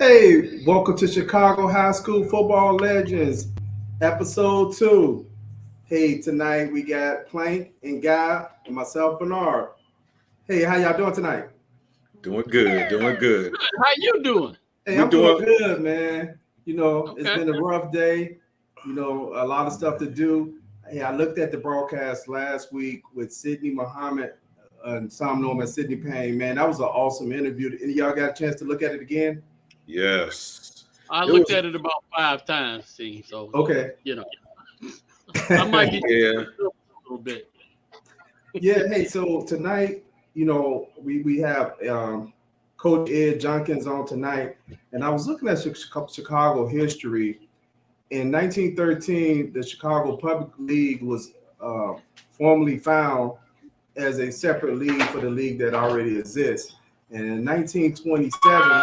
Hey, welcome to Chicago High School Football Legends, episode 2. Hey, tonight we got Plank and Guy and myself, Bernard. Hey, how y'all doing tonight? Doing good, doing good. How you doing? Hey, I'm doing good, man. It's Okay. been a rough day. A lot of stuff to do. Hey, I looked at the broadcast last week with Sidney Muhammad and some know him as Sidney Payne. Man, that was an awesome interview. Any of y'all got a chance to look at it again? Yes. I looked at it about 5 times, see. So Okay. I might get Yeah. a little bit. Yeah, hey, so tonight, we have Coach Ed Junkins on tonight, and I was looking at Chicago history. In 1913, the Chicago Public League was formally found as a separate league for the league that already exists. And in 1927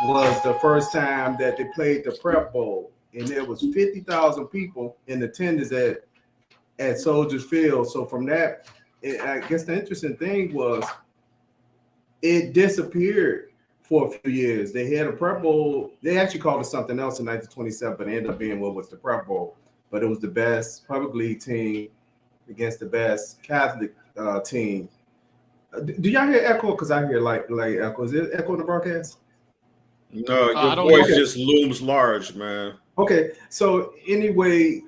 was the first time that they played the Prep Bowl, and there was 50,000 people in attendance at Soldiers Field. So from that, I guess the interesting thing was it disappeared for a few years. They had a Prep Bowl. They actually called it something else in 1927, but it ended up being what was the Prep Bowl. But it was the best public league team against the best Catholic team. Do y'all hear echo? Because I hear like echo. Is there echo in the broadcast? No, your voice just looms large, man. Okay, so anyway,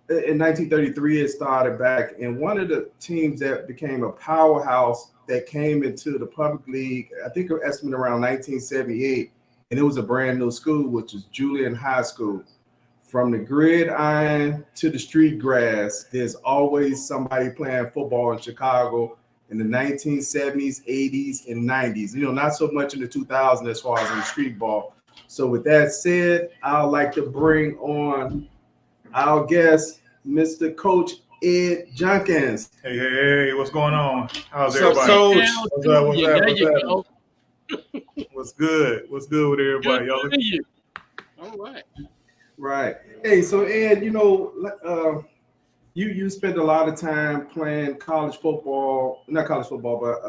in 1933 it started back, and one of the teams that became a powerhouse that came into the public league, I think it estimated around 1978, and it was a brand new school, which is Julian High School. From the gridiron to the street grass, there's always somebody playing football in Chicago in the 1970s, 80s, and 90s. Not so much in the 2000s as far as in the street ball. So with that said, I'd like to bring on our guest, Mr. Coach Ed Junkins. Hey, what's going on? How's What's everybody? up, Coach? What's good? What's good with everybody? Y'all look- All right. Right. Hey, so Ed, you spent a lot of time playing college football, not college football, but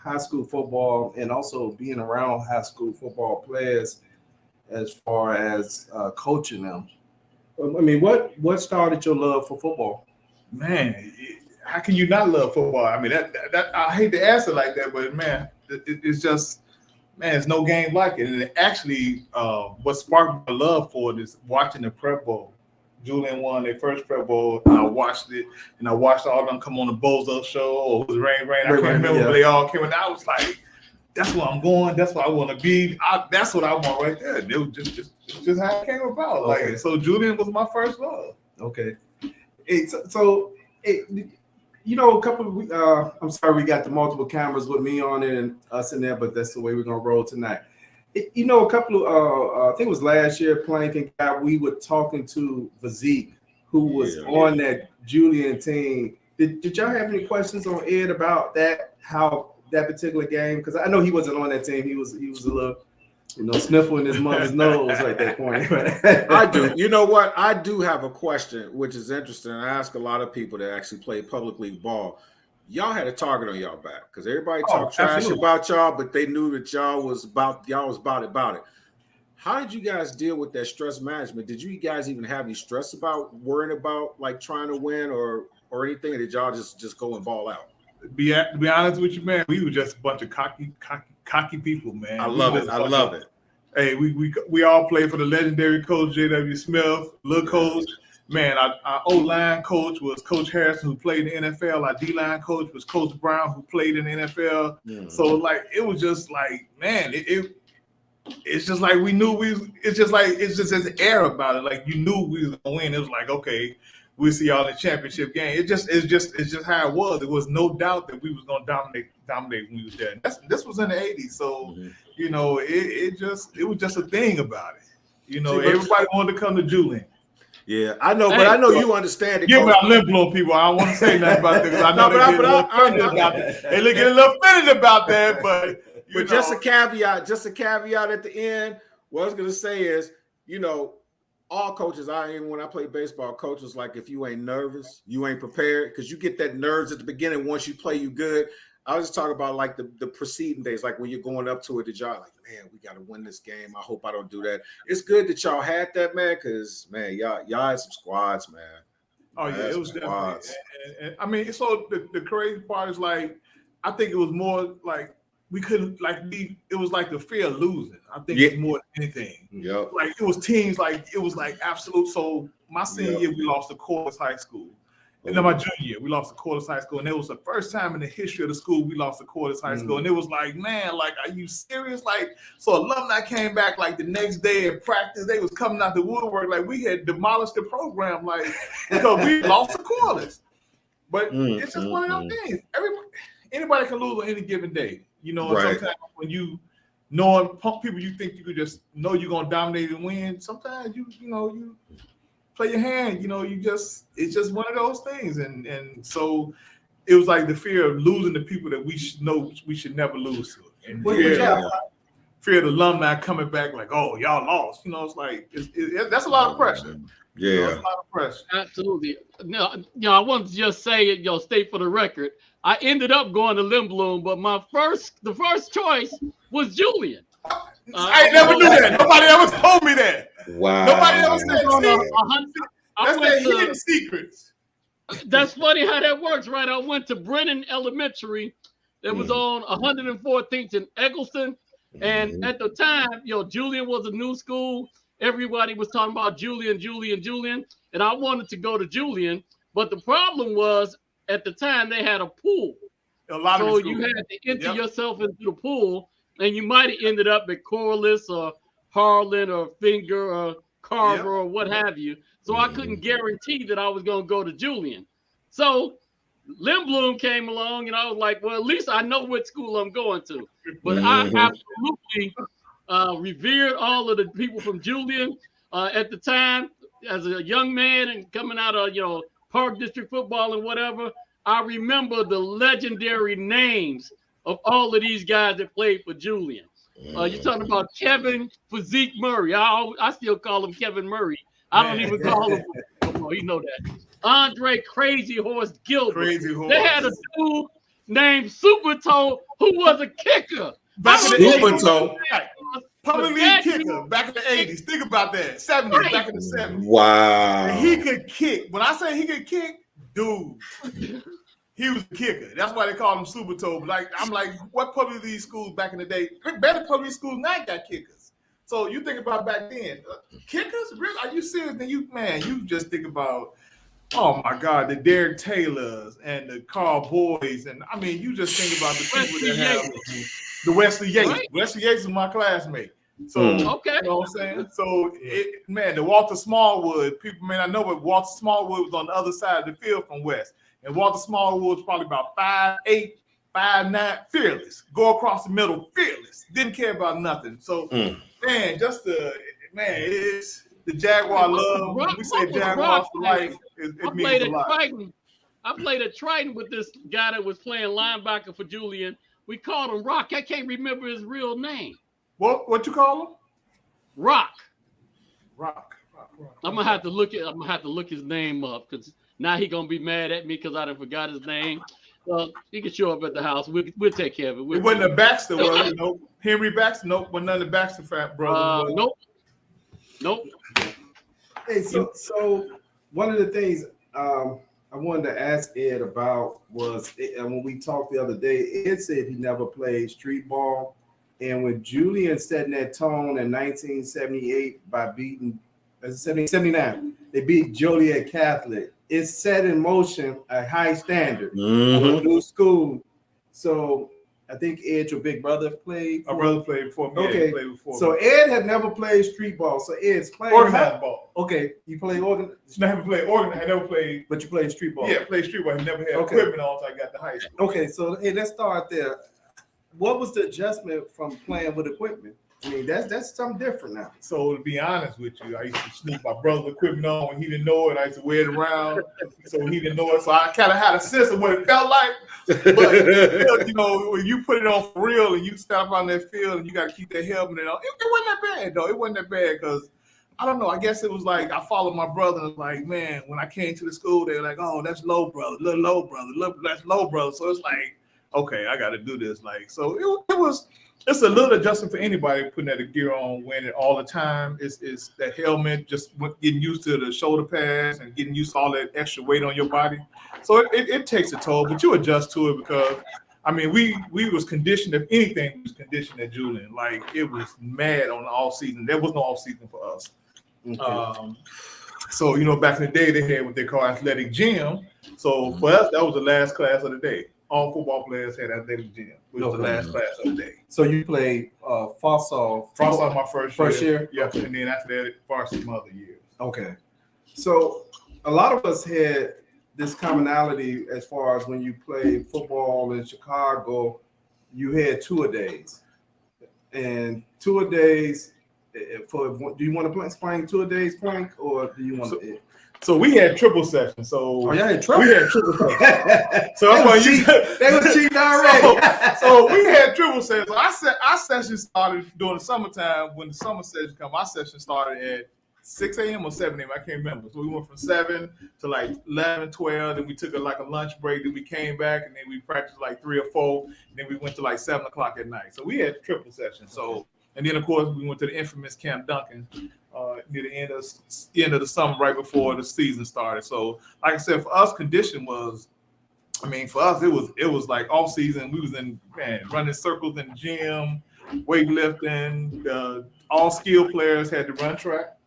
high school football, and also being around high school football players as far as coaching them. I mean, what started your love for football? Man, how can you not love football? I mean, that I hate to answer like that, but man, it's just, man, there's no game like it. And it actually, what sparked my love for it is watching the Prep Bowl. Julian won their first Prep Bowl, and I watched it, and I watched all of them come on the Bozo show, or it was Rain. I can't remember, but they all came, and I was like, that's where I'm going. That's what I want to be. That's what I want right there. It was just how it came about. Okay. Like, so Julian was my first love. Okay. Hey, a couple of I'm sorry we got the multiple cameras with me on it and us in there, but that's the way we're gonna roll tonight. A couple of I think it was last year, Plank and Guy, we were talking to Vazik, who was on that Julian team. Did y'all have any questions on Ed about that? How that particular game? Because I know he wasn't on that team. He was a little, sniffling his mother's nose at that point. I do. You know what? I do have a question, which is interesting. I ask a lot of people that actually play public league ball. Y'all had a target on y'all back because everybody talked trash about y'all, but they knew that y'all was about it. How did you guys deal with that stress management? Did you guys even have any stress about worrying about like trying to win or anything? Or did y'all just go and ball out? To be honest with you, man, we were just a bunch of cocky people, man. I love it. Hey, we all played for the legendary coach J.W. Smith, little coach. Man, our O-line coach was Coach Harrison, who played in the NFL. Our D-line coach was Coach Brown, who played in the NFL. Mm. So, like, it was just like, man, it's just like we knew it's just this air about it. Like, you knew we was gonna win. It was like, okay, we'll see y'all in the championship game. It's just how it was. There was no doubt that we was gonna dominate when we was there. And this was in the 80s, so it was just a thing about it. Everybody wanted to come to Julian. Yeah, I know, but I know you understand it. Give me a lip blow, people. I don't want to say nothing about this. I know they get a little offended about it. They get a little offended about that, but just a caveat at the end. What I was gonna say is, all coaches, even when I play baseball, coaches like if you ain't nervous, you ain't prepared, because you get that nerves at the beginning. Once you play, you good. I was just talking about like the preceding days, like when you're going up to it, did y'all like, man, we got to win this game. I hope I don't do that. It's good that y'all had that, man, because man, y'all had some squads, man. Oh yeah, it was definitely. And I mean, so the crazy part is like, I think it was more like we couldn't it was like the fear of losing. I think it was more than anything. Yep. Like it was teams like it was like absolute. So my senior year we lost to Corliss High School. And then my junior year, we lost to Corliss High School. And it was the first time in the history of the school we lost to Corliss High School. And it was like, man, like, are you serious? Like, so alumni came back like the next day at practice. They was coming out the woodwork. Like, we had demolished the program, like, because we lost to Corliss. But it's just one of those things. Anybody can lose on any given day. You know, and sometimes when you knowing people you think you could just know you're going to dominate and win, sometimes you play your hand, it's just one of those things. And so it was like the fear of losing the people that we should know we should never lose to. And fear of the alumni coming back like, oh, y'all lost. It's like, that's a lot of pressure. Yeah. That's a lot of pressure. Absolutely. No, I want to just say it, state for the record. I ended up going to Lindblom, but the first choice was Julian. I never knew that. Nobody ever told me that. Wow. Nobody ever said that's the hidden secrets. That's funny how that works, right? I went to Brennan Elementary. That was on 114th in Eggleston. And at the time, Julian was a new school. Everybody was talking about Julian. And I wanted to go to Julian. But the problem was, at the time, they had a pool. So you had to enter yourself into the pool. And you might have ended up at Corliss or Harlan or Finger or Carver or what have you. So I couldn't guarantee that I was going to go to Julian. So Lindblom came along and I was like, well, at least I know what school I'm going to. But I absolutely revered all of the people from Julian at the time as a young man and coming out of, Park District football and whatever. I remember the legendary names of all of these guys that played for Julian. You're talking about Kevin Physique Murray. I still call him Kevin Murray. I don't even call him. Oh, you know that. Andre Crazy Horse Gilbert. They had a dude named Super Toe who was a kicker. Super Toe. Public league kicker back in the 80s. Think about that. 70s, back in the 70s. Wow. And he could kick. When I say he could kick, dude. He was a kicker. That's why they call him Super Toe. I'm like, what public league schools back in the day? Better public schools now got kickers. So you think about back then, kickers? Really? Are you serious? Then you just think about, oh my God, the Derek Taylors and the Carl Boys, and I mean, you just think about the people that have the Wesley Yates. Right. Wesley Yates is my classmate. So you know what I'm saying? So the Walter Smallwood, people may not know, but Walter Smallwood was on the other side of the field from West. And Walter Smallwood was probably about 5'8", 5'9", fearless. Go across the middle, fearless. Didn't care about nothing. So, it's the Jaguar love. When we say Jaguars for life, it means a lot. I played at Triton with this guy that was playing linebacker for Julian. We called him Rock. I can't remember his real name. What you call him? Rock. Rock. I'm gonna have to look his name up because now he gonna be mad at me because I done forgot his name. He can show up at the house. We'll take care of it. It wasn't a Baxter, was it? Nope. Henry Baxter? Nope. Wasn't none of the Baxter brothers. Nope. Hey, so one of the things I wanted to ask Ed about was when we talked the other day, Ed said he never played street ball. And when Julian setting that tone in 1978 by beating 79, they beat Joliet Catholic. It set in motion a high standard of a new school. So I think Ed, your big brother, played. My brother played before me. Okay. He played before so me. Ed had never played street ball. So Ed's playing organized ball. Okay, you play organized. I never played organized. I never played. But you played street ball. Yeah, played street ball. I never had equipment on until I got to high school. Okay, so hey, let's start there. What was the adjustment from playing with equipment? I mean, that's something different now. So to be honest with you, I used to sneak my brother's equipment on when he didn't know it. I used to wear it around so he didn't know it. So I kind of had a sense of what it felt like. But when you put it on for real and you step on that field and you got to keep that helmet on, it wasn't that bad though. It wasn't that bad because I don't know. I guess it was like I followed my brother and was like, man, when I came to the school, they were like, oh, that's low brother, little low brother, that's low brother. So it's like, okay, I got to do this. Like, so it's a little adjustment for anybody putting that gear on, wearing it all the time. It's that helmet, just getting used to the shoulder pads and getting used to all that extra weight on your body. So it takes a toll, but you adjust to it because, I mean, we was conditioned, if anything, was conditioned at Julian. Like, it was mad on the off season. There was no off season for us. Okay. So, back in the day, they had what they call athletic gym. So for us, that was the last class of the day. All football players had athletic gym, which was the last class of the day. So you played Fossall my first year. Yeah, okay. And then after that, varsity my other years. Okay. So a lot of us had this commonality as far as when you played football in Chicago, you had tour days. And tour days, do you want to explain tour days, Frank, or do you want to? So we had triple sessions. So we had triple sessions. So they were cheating already. So we had triple sessions. So our session started during the summertime. When the summer session come, our session started at 6 a.m. or 7 a.m. I can't remember. So we went from 7 to like 11, 12. Then we took a lunch break. Then we came back and then we practiced like 3 or 4. And then we went to like 7 o'clock at night. So we had triple sessions. So, and then of course we went to the infamous Camp Duncan near the end of the summer, right before the season started. So, like I said, for us, condition was, for us it was like off season. We was running circles in the gym, weightlifting. All skill players had to run track.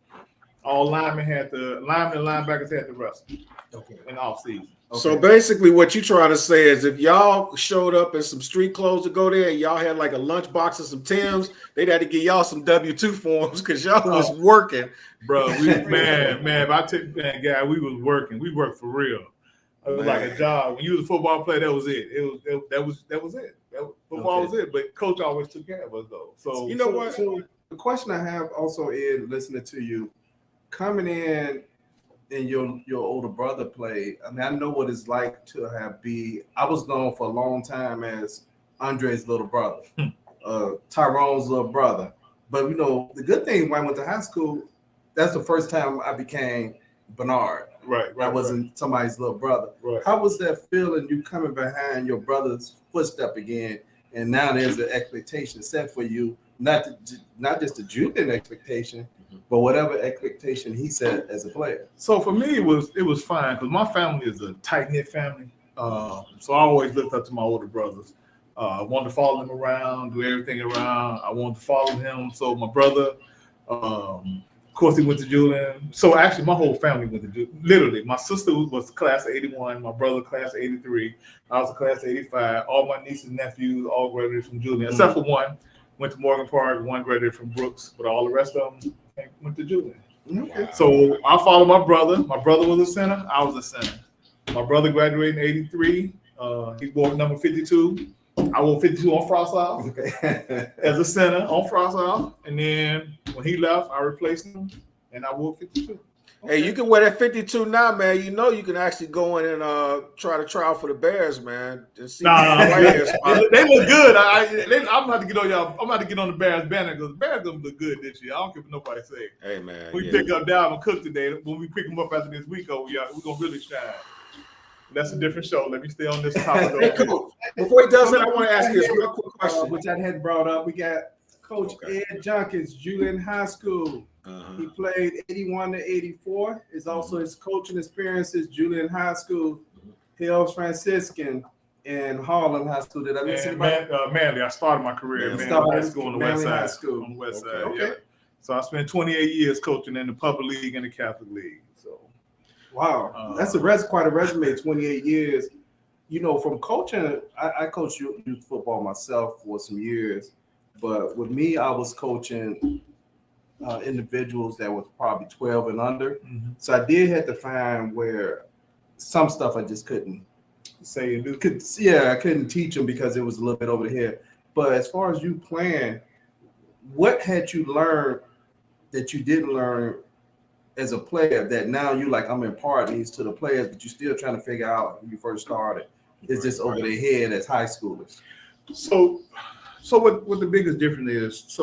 All linemen and linebackers had to wrestle. Okay. In off season. Okay. So basically what you're trying to say is if y'all showed up in some street clothes to go there and y'all had like a lunch box and some Timbs, they'd have to give y'all some W-2 forms because y'all was working. Bro, if I took that guy, we was working. We worked for real. It was like a job. When you was a football player, that was it. That was it. Football was it. But coach always took care of us though. So you know what? So the question I have also, Ed, listening to you, coming in and your older brother played. I know what it's like to I was known for a long time as Andre's little brother, Tyrone's little brother. But the good thing when I went to high school, that's the first time I became Bernard. Right. I wasn't somebody's little brother. Right. How was that feeling, you coming behind your brother's footstep again, and now there's an expectation set for you, not just a Julian expectation, but whatever expectation he set as a player. So for me, it was fine because my family is a tight-knit family. So I always looked up to my older brothers. I wanted to follow them around, do everything around. I wanted to follow him. So my brother, of course, he went to Julian. So actually, my whole family went to Julian. Literally, my sister was class of 81, my brother class of 83, I was a class of 85. All my nieces and nephews all graduated from Julian, except for one. Went to Morgan Park, one graduated from Brooks, but all the rest of them went to Julian. Okay. Wow. So I followed my brother. My brother was a center. I was a center. My brother graduated in 83. He wore number 52. I wore 52 on Frost House as a center on Frost House. And then when he left, I replaced him, and I wore 52. Hey, you can wear that 52 now, man. You can actually go in and try to trial for the Bears, man. Nah, they look good. I'm about to get on y'all. I'm about to get on the Bears banner because the Bears gonna look good this year. I don't care what nobody say. Hey, man. We pick up Dalvin Cook today. When we pick him up after this week, we're gonna really shine. That's a different show. Let me stay on this topic. Before he does that, I want to ask you a real quick question, which I had brought up. We got Coach Ed Junkins, Julian High School. He played 81 to 84. Is also his coaching experiences, Julian High School, Hills Franciscan, and Harlan High School. Did I miss anybody? Manly. I started my career at Manly High School on the west side. On the west side. Okay. Yeah. So I spent 28 years coaching in the public league and the Catholic league. So, wow, that's quite a resume. 28 years. From coaching, I coached youth football myself for some years, but with me, I was coaching individuals that was probably 12 and under. Mm-hmm. So I did have to find where some stuff I just couldn't say and do. I couldn't teach them because it was a little bit over the head. But as far as you playing, what had you learned that you didn't learn as a player that now you like, I'm imparting these to the players, but you're still trying to figure out when you first started? Is this over their head as high schoolers? So what the biggest difference is,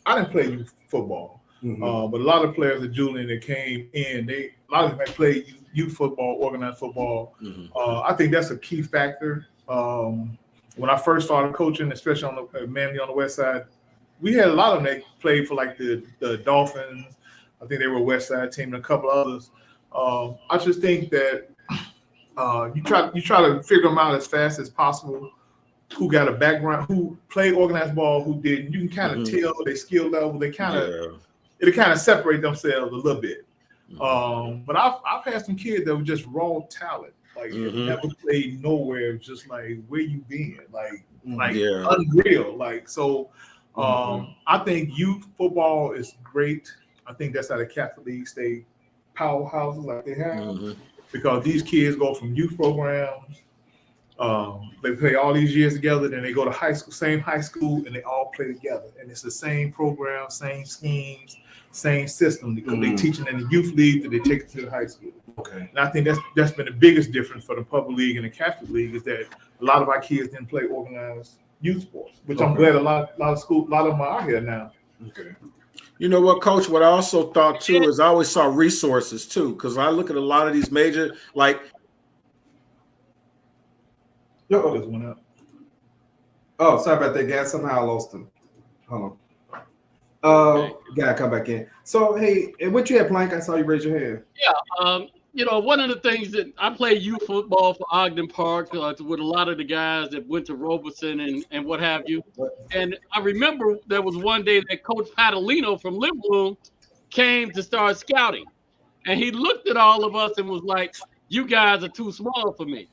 I didn't play youth football, but a lot of players at Julian that came in, a lot of them had played youth football, organized football. I think that's a key factor When I first started coaching, especially on the mainly on the west side, we had a lot of them that played for like the Dolphins. I think they were a west side team and a couple others. I just think that you try to figure them out as fast as possible. Who got a background, who played organized ball, who didn't. You can kind of tell their skill level. They kind of it'll kind of separate themselves a little bit. But I've had some kids that were just raw talent, like never played nowhere, just like where you been, like unreal. Like so, I think youth football is great. I think that's how the Catholic League stay powerhouses like they have, because these kids go from youth programs. They play all these years together, then they go to same high school, and they all play together. And it's the same program, same schemes, same system, because they teaching in the youth league that they take it to the high school. Okay. And I think that's been the biggest difference for the public league and the Catholic league, is that a lot of our kids didn't play organized youth sports, which I'm glad a lot of them are out here now. Okay. You know what, Coach? What I also thought too is I always saw resources too, because I look at a lot of these major like. Oh, this one up. Oh, sorry about that, guys. Somehow I lost him. Hold on. Gotta come back in. So, hey, what you had, Plank? I saw you raise your hand. Yeah. You know, one of the things that I played youth football for Ogden Park with a lot of the guys that went to Robeson and what have you. And I remember there was one day that Coach Patalino from Liverpool came to start scouting. And he looked at all of us and was like, "You guys are too small for me."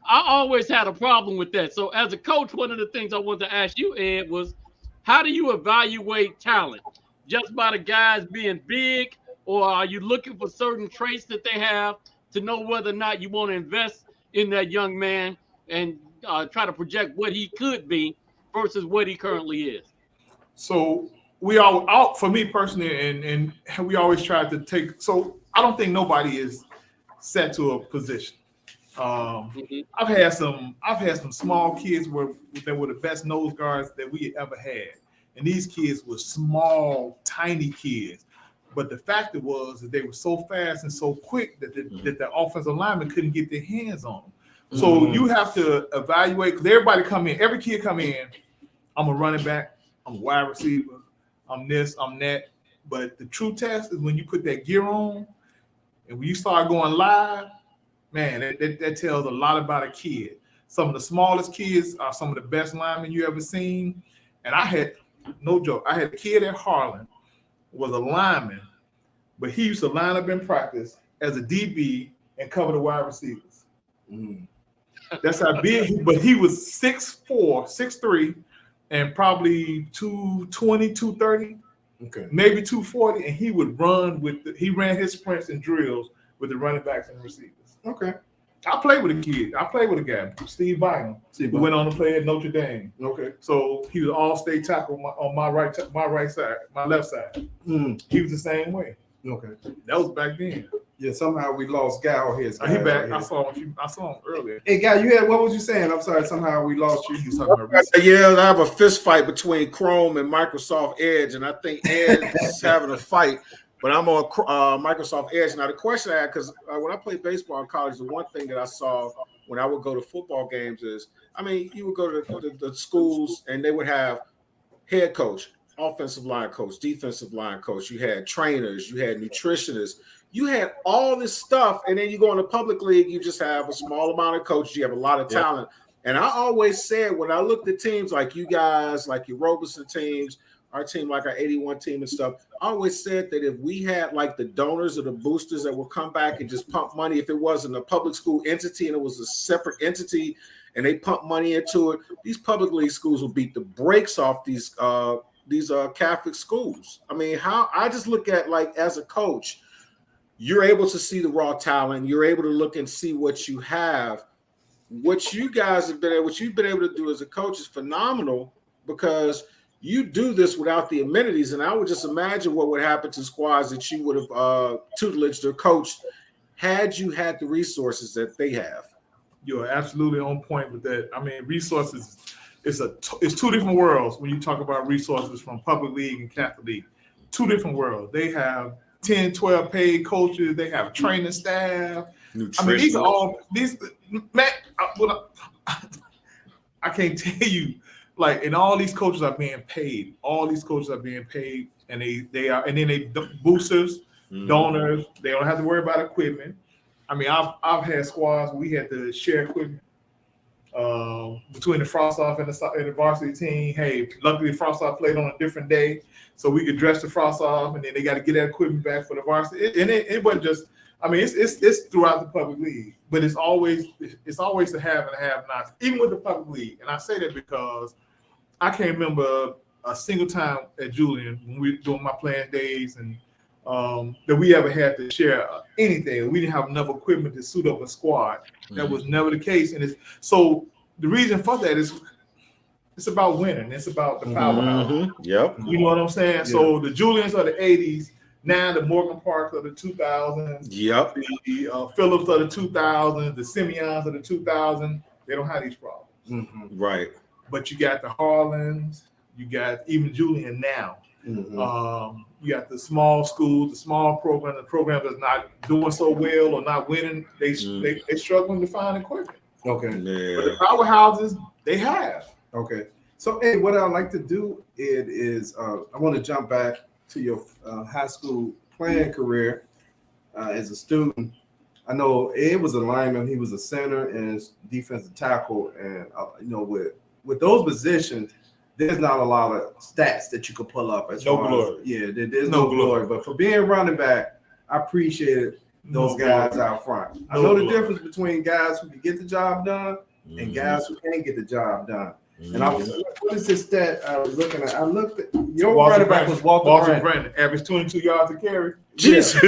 I always had a problem with that. So as a coach, one of the things I wanted to ask you, Ed, was how do you evaluate talent? Just by the guys being big, or are you looking for certain traits that they have to know whether or not you want to invest in that young man and try to project what he could be versus what he currently is? So for me personally, and we always try to take, so I don't think nobody is set to a position. I've had some small kids that were the best nose guards that we ever had, and these kids were small, tiny kids. But the fact was that they were so fast and so quick that the offensive lineman couldn't get their hands on them. So you have to evaluate, because every kid come in. I'm a running back, I'm a wide receiver, I'm this, I'm that. But the true test is when you put that gear on, and when you start going live. Man, that tells a lot about a kid. Some of the smallest kids are some of the best linemen you ever seen. And I had, no joke, I had a kid at Harlan, was a lineman, but he used to line up in practice as a DB and cover the wide receivers. That's how big, but he was 6'4", 6'3", and probably 220, 230, maybe 240, and he would he ran his sprints and drills with the running backs and receivers. Okay. I played with a kid. I played with a guy, Steve Bynum, who went on to play at Notre Dame. Okay. So he was all-state tackle on my right side, my left side. He was the same way. Okay. That was back then. Yeah, somehow we lost Gal here. He back. I saw him earlier. Hey, Gal, what was you saying? I'm sorry. Somehow we lost you. Yeah, I have a fist fight between Chrome and Microsoft Edge, and I think Edge is having a fight. But I'm on Microsoft Edge. Now, the question I had, because when I played baseball in college, the one thing that I saw when I would go to football games is, you would go to the schools and they would have head coach, offensive line coach, defensive line coach. You had trainers, you had nutritionists, you had all this stuff. And then you go in the public league, you just have a small amount of coaches. You have a lot of talent. And I always said, when I looked at teams like you guys, like your Robeson teams, our team, like our 81 team and stuff, I always said that if we had like the donors or the boosters that would come back and just pump money, if it wasn't a public school entity and it was a separate entity and they pump money into it, these public league schools will beat the brakes off these Catholic schools. I just look at, like, as a coach, you're able to see the raw talent. You're able to look and see what you have. What you guys have been able, what you've been able to do as a coach is phenomenal, because you do this without the amenities, and I would just imagine what would happen to squads that you would have tutelaged or coached had you had the resources that they have. You're absolutely on point with that. Resources, it's two different worlds when you talk about resources from public league and Catholic league. Two different worlds. They have 10, 12 paid coaches. They have training staff. These are all, man, I can't tell you, like, and all these coaches are being paid. All these coaches are being paid, and they are, and then they boosters, donors. They don't have to worry about equipment. I mean, I've had squads where we had to share equipment between the frost off and the varsity team. Hey, luckily frost off played on a different day, so we could dress the frost off, and then they got to get that equipment back for the varsity. It wasn't just. I mean, it's throughout the public league, but it's always the have and the have-nots, even with the public league. And I say that because I can't remember a single time at Julian when we were doing my playing days and that we ever had to share anything. We didn't have enough equipment to suit up a squad. That was never the case. And so the reason for that is it's about winning. It's about the powerhouse. Yep. You know what I'm saying? Yeah. So the Julians are the 80s. Now the Morgan Parks of the 2000s. Yep. The Phillips of the 2000s. The Simeons of the 2000s. They don't have these problems. Right. But you got the Harlans. You got even Julian now. You got the small schools, the small program, the program that's not doing so well or not winning. They struggling to find equipment. Okay. Yeah. But the powerhouses, they have. Okay. So, hey, what I'd like to do is I want to jump back to your high school playing career as a student. I know Ed was a lineman. He was a center and defensive tackle. And, with those positions, there's not a lot of stats that you could pull up. There's no glory. But for being running back, I appreciated those guys out front. I know the difference between guys who can get the job done and guys who can't get the job done. And what is this stat I was looking at? I looked at your running back was Walter Brandon. Average 22 yards to carry. Jesus.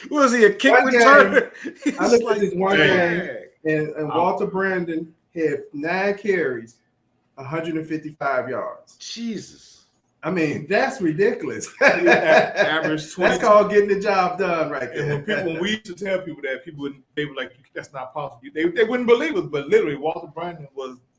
Was he a kick returner? I looked at this one game, and Walter Brandon had 9 carries, 155 yards. Jesus. I mean, that's ridiculous. Average 20. That's called getting the job done right there. And when we used to tell people that, they were like, "That's not possible." They wouldn't believe us, but literally, Walter Brandon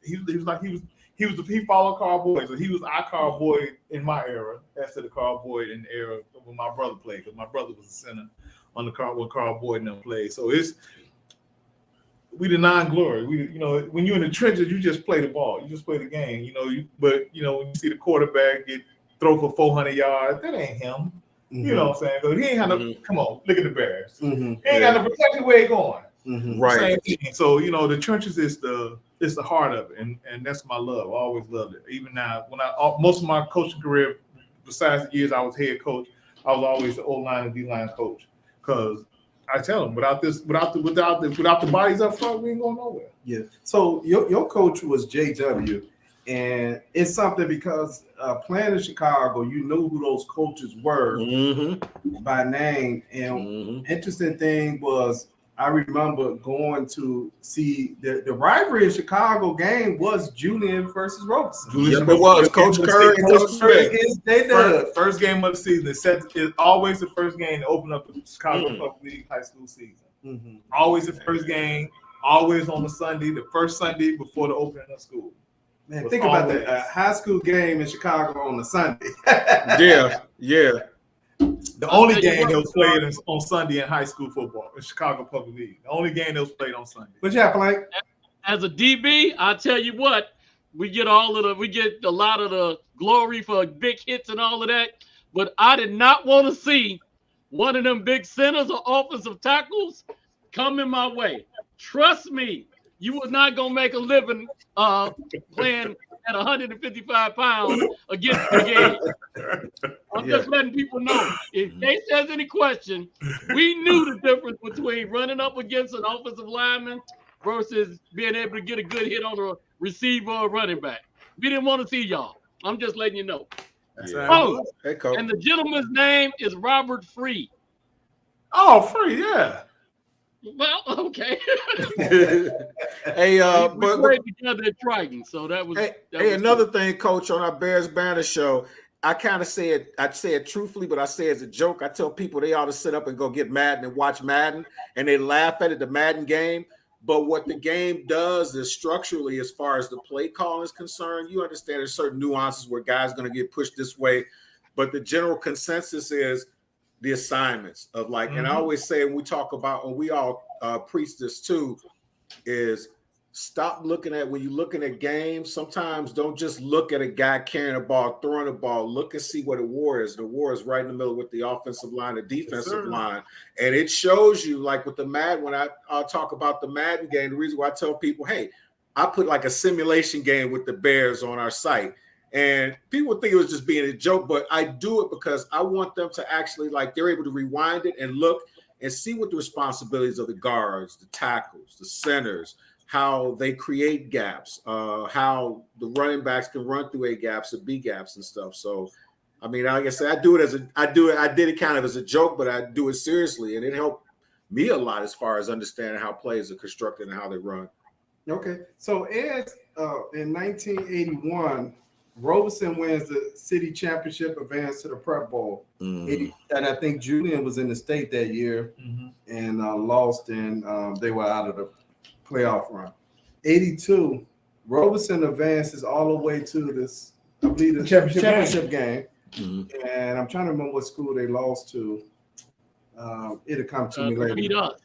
he followed Carl Boyd, so he was our Carl Boyd in my era, as to the Carl Boyd in the era when my brother played, because my brother was a center on the when Carl Boyd and them played. So we the non-glory. When you're in the trenches, you just play the ball. You just play the game. When you see the quarterback throw for 400 yards, that ain't him. You know what I'm saying? Because he ain't had no. Come on, look at the Bears. He ain't got no protection where he going. Right. Same thing. So the trenches is the heart of it, and that's my love. I always loved it. Even now, when most of my coaching career, besides the years I was head coach, I was always the O-line and D-line coach. Because I tell them, without the bodies up front, we ain't going nowhere. Yeah. So your coach was JW, and it's something because playing in Chicago, you knew who those coaches were by name. And interesting thing was, I remember going to see the rivalry in Chicago game was Julian versus Robeson. Yep, it was. Coach Curry and Coach Smith. First game of the season. It's always the first game to open up the Chicago Public League high school season. Always the first game. Always on the Sunday, the first Sunday before the opening of school. Man, think about that. High school game in Chicago on a Sunday. Yeah. The only game that was played on Sunday in high school football in Chicago Public League. The only game that was played on Sunday. What you have, Plank? As a DB, I tell you what, we get a lot of the glory for big hits and all of that. But I did not want to see one of them big centers or offensive tackles come in my way. Trust me, you was not gonna make a living playing at 155 pounds against the game. I'm just letting people know. If they says any question, we knew the difference between running up against an offensive lineman versus being able to get a good hit on a receiver or running back. We didn't want to see y'all. I'm just letting you know. And the gentleman's name is Robert Freed. Oh, Freed, yeah. Well, okay. Hey, we played together at Triton, so that was. Another thing, Coach, on our Bears Banner show, I say it truthfully, but I say it as a joke. I tell people they ought to sit up and go get Madden and watch Madden, and they laugh at it, the Madden game. But what the game does is structurally, as far as the play call is concerned, you understand there's certain nuances where guys going to get pushed this way, but the general consensus is the assignments of and I always say when we talk about, and we all preach this too, is stop looking at when you're looking at games. Sometimes don't just look at a guy carrying a ball, throwing a ball. Look and see what a war is. The war is right in the middle with the offensive line, the defensive line. And it shows you, like with the Madden, when I talk about the Madden game, the reason why I tell people, hey, I put like a simulation game with the Bears on our site. And people think it was just being a joke, but I do it because I want them to actually, like, they're able to rewind it and look and see what the responsibilities of the guards, the tackles, the centers, how they create gaps, how the running backs can run through A gaps and B gaps and stuff. So, I mean, like I said, I did it kind of as a joke, but I do it seriously, and it helped me a lot as far as understanding how plays are constructed and how they run. Okay, so Ed, in 1981, Robeson wins the city championship, advance to the Prep Bowl. And I think Julian was in the state that year and lost, and they were out of the playoff run. 82, Robeson advances all the way to this, I believe, the championship game. And I'm trying to remember what school they lost to. It'll come to me later. Beat us.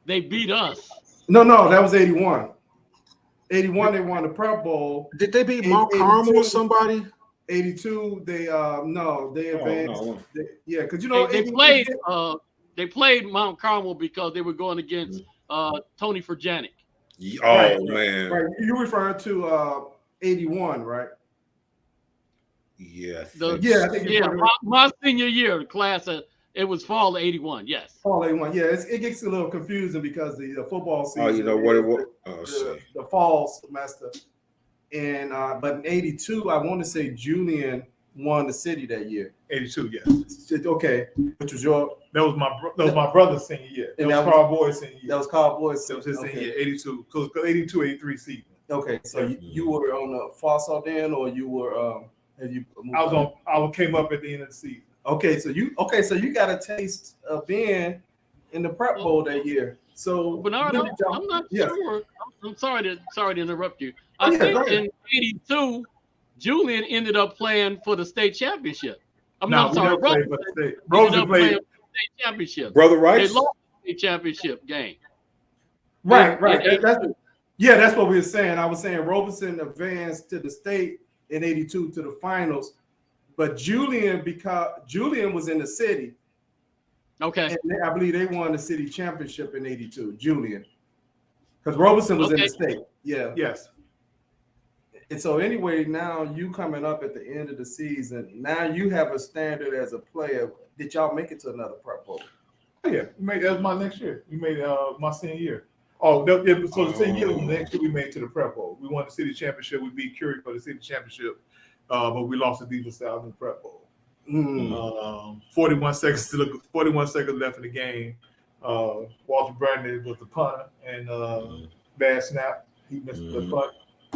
They beat us. No, that was 81. 81, they won the Prep Bowl. Did they beat Mount Carmel or somebody? 82, they advanced. No. Because They played Mount Carmel because they were going against Tony Furjanic. Man. Right. You referring to 81, right? Yeah. I think my senior year, the class, it was fall of 81. Yes. Fall 81. Yeah, it gets a little confusing because the football season. Oh, you know what it was? The fall semester. And but in 82, I want to say Julian won the city that year. 82, yes. Okay, which was your? That was my brother's senior year. That was Carl Boyd's senior year. That was Carl Boyd's. That was his senior year, 82. Because 82, 83 season. Okay, so you were on the far side then, or you were? Have you? I came up at the end of the season. Okay, so you got a taste of being in the Prep Bowl that year. So Bernard, I'm not sure. I'm sorry to interrupt you. I think in 82, Julian ended up playing for the state championship. Robeson played for the state championship. Brother Rice? They lost the state championship game. Right. That's what we were saying. I was saying Robeson advanced to the state in 82 to the finals, but Julian, because Julian was in the city. Okay. And I believe they won the city championship in 82, Julian. Because Robeson was in the state. Yeah. Yes. And so anyway, now you coming up at the end of the season, now you have a standard as a player. Did y'all make it to another Prep Bowl? Oh, yeah. That was my next year. We made my senior year. So the same year, the next year we made it to the Prep Bowl. We won the city championship. We beat Curie for the city championship, but we lost to Diesel South in the Prep Bowl. 41 seconds left in the game. Walter Brandon was the punter, and bad snap. He missed the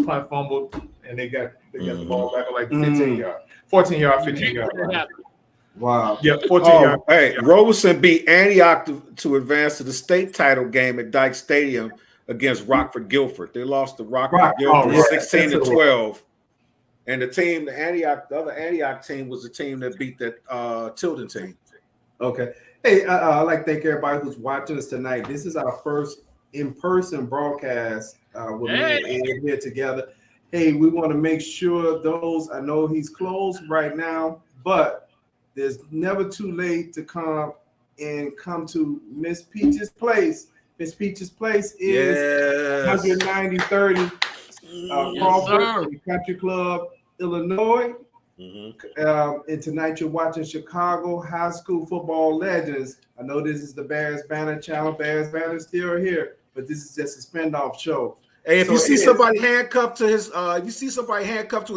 punt fumbled, and they got the ball back at like 15 yards, 14 yard, 15 yard. Wow. Yeah, 14 yards. Hey, Robeson beat Antioch to advance to the state title game at Dyke Stadium against Rockford Guilford. They lost to Rockford Guilford 16-12. And the other Antioch team was the team that beat that Tilden team. Okay. Hey, I'd like to thank everybody who's watching us tonight. This is our first in-person broadcast with me and Ed here together. Hey, we want to make sure I know he's closed right now, but there's never too late to come to Miss Peach's Place. Miss Peach's Place is 19030 Crawford Country Club, Illinois. And tonight you're watching Chicago High School Football Legends. I know this is the Bears Banner channel. Bears Banner is still here, but this is just a spin-off show. Hey, if you see somebody handcuffed to his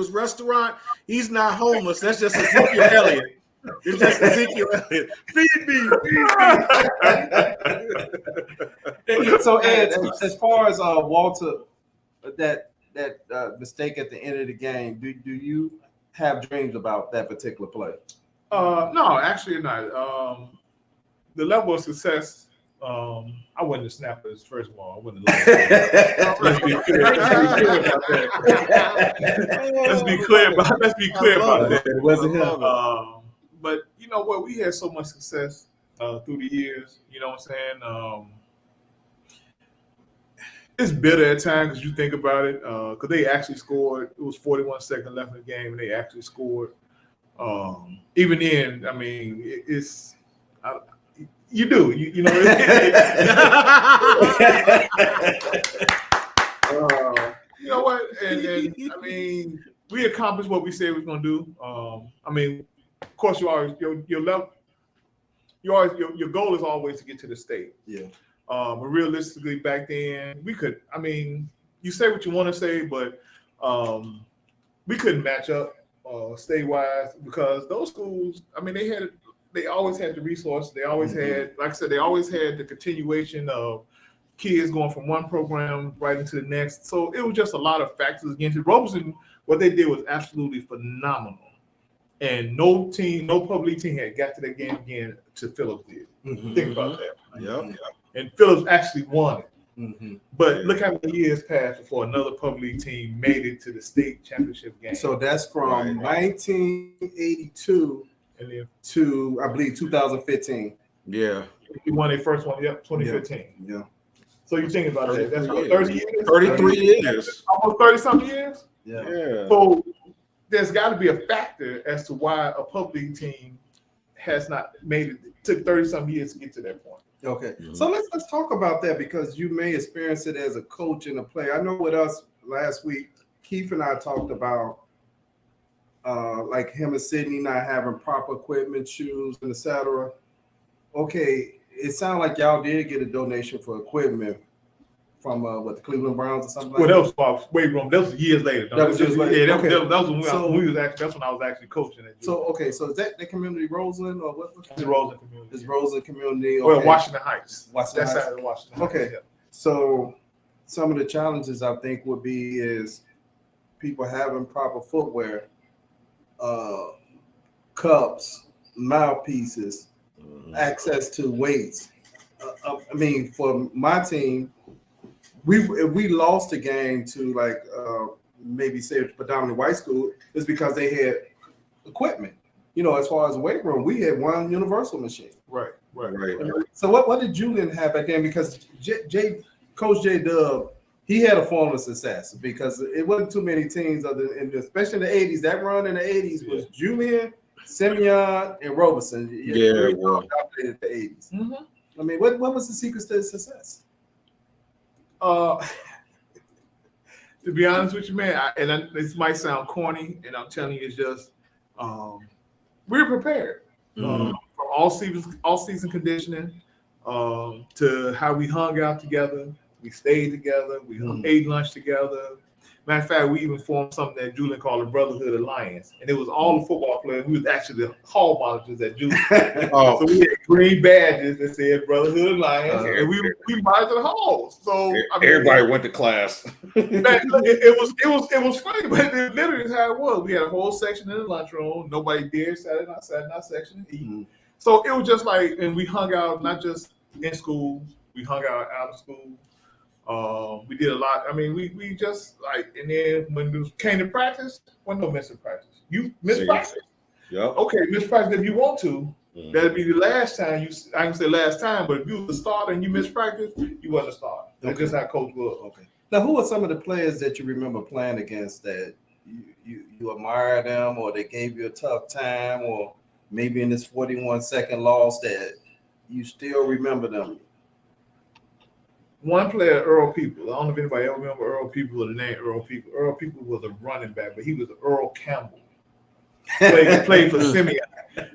restaurant, he's not homeless. That's just Ezekiel Elliott. It's just Ezekiel Elliott. Feed me. So Ed, as far as Walter, that mistake at the end of the game, do you have dreams about that particular play? No, actually not. The level of success, I wouldn't have snapped this first of all. I wouldn't have. Let's be clear about that. It wasn't him. But you know what? We had so much success through the years. You know what I'm saying? it's bitter at times because you think about it. Because they actually scored. It was 41 seconds left in the game, and they actually scored. Even then, I mean, it's you know. You know what? And I mean, we accomplished what we said we were going to do. I mean, of course, you always your goal is always to get to the state. Yeah. But realistically, back then, we could. I mean, you say what you want to say, but we couldn't match up state-wise because those schools. I mean, they always had the resources. They always had, like I said, they always had the continuation of kids going from one program right into the next. So it was just a lot of factors against it. Robeson, what they did was absolutely phenomenal. And no public team had got to that game again to Phillips did. Think about that. Yep. And Phillips actually won it. But Yeah. look how many years passed before another public team made it to the state championship game. So that's from 1982 and then to, I believe, 2015. Yeah. he won their first one, 2015. Yeah. So you think about that. That's what, 33 30 years? 33 years. Almost 30-something years? Yeah. Yeah. So there's got to be a factor as to why a public team has not made it. It took 30-something years to get to that point. Okay. So let's talk about that because you may experience it as a coach and a player. I know with us last week, Keith and I talked about like him and Sydney not having proper equipment, shoes, and etc. Okay, it sounded like y'all did get a donation for equipment from the Cleveland Browns or something like Well, that. that was weight room. That was years later. That was years later. Yeah, Okay. that was when So- we was actually. That's when I was actually coaching it. So okay, so is that the community Roseland or what? It's Roseland community. It's Roseland community. Well, Okay. Washington Heights. Washington That Heights. side of Washington Heights. Okay. Yeah. So some of the challenges I think would be is people having proper footwear, cups, mouthpieces, access to weights. I mean, for my team, if we lost a game to like maybe say a predominantly white school, it's because they had equipment. You know, as far as the weight room, we had one universal machine. Right. So what did Julian have back then? Because Coach J Dub, he had a form of success because it wasn't too many teams other than, especially in the 80s. That run in the 80s was Julian, Simeon, and Robeson. Yeah, well. Dominated the 80s. Mm-hmm. I mean, what was the secret to his success? To be honest with you, man, this might sound corny, and I'm telling you, it's just we're prepared from all season conditioning to how we hung out together, we stayed together, we ate lunch together. Matter of fact, we even formed something that Julian called the Brotherhood Alliance, and it was all the football players. We was actually the hall monitors at Julian. So we had green badges that said Brotherhood Alliance, and we monitored the halls. So I mean, everybody went to class. it was funny, but it literally is how it was. We had a whole section in the lunchroom. Nobody dared sat in our section to eat. So it was just like, and we hung out not just in school. We hung out of school. We did a lot. I mean, we just like, and then when it came to practice, wasn't no missing practice. You miss practice. Yep. Okay, miss practice if you want to. That'd be the last time you. I can say last time, but if you was a starter and you missed practice, you wasn't a starter. That's just how coach was. Okay. Now, who are some of the players that you remember playing against that you admire them, or they gave you a tough time, or maybe in this 41-second loss that you still remember them? One player, Earl People. I don't know if anybody ever remember Earl People or the name Earl People. Earl People was a running back, but he was Earl Campbell. Played for Simeon.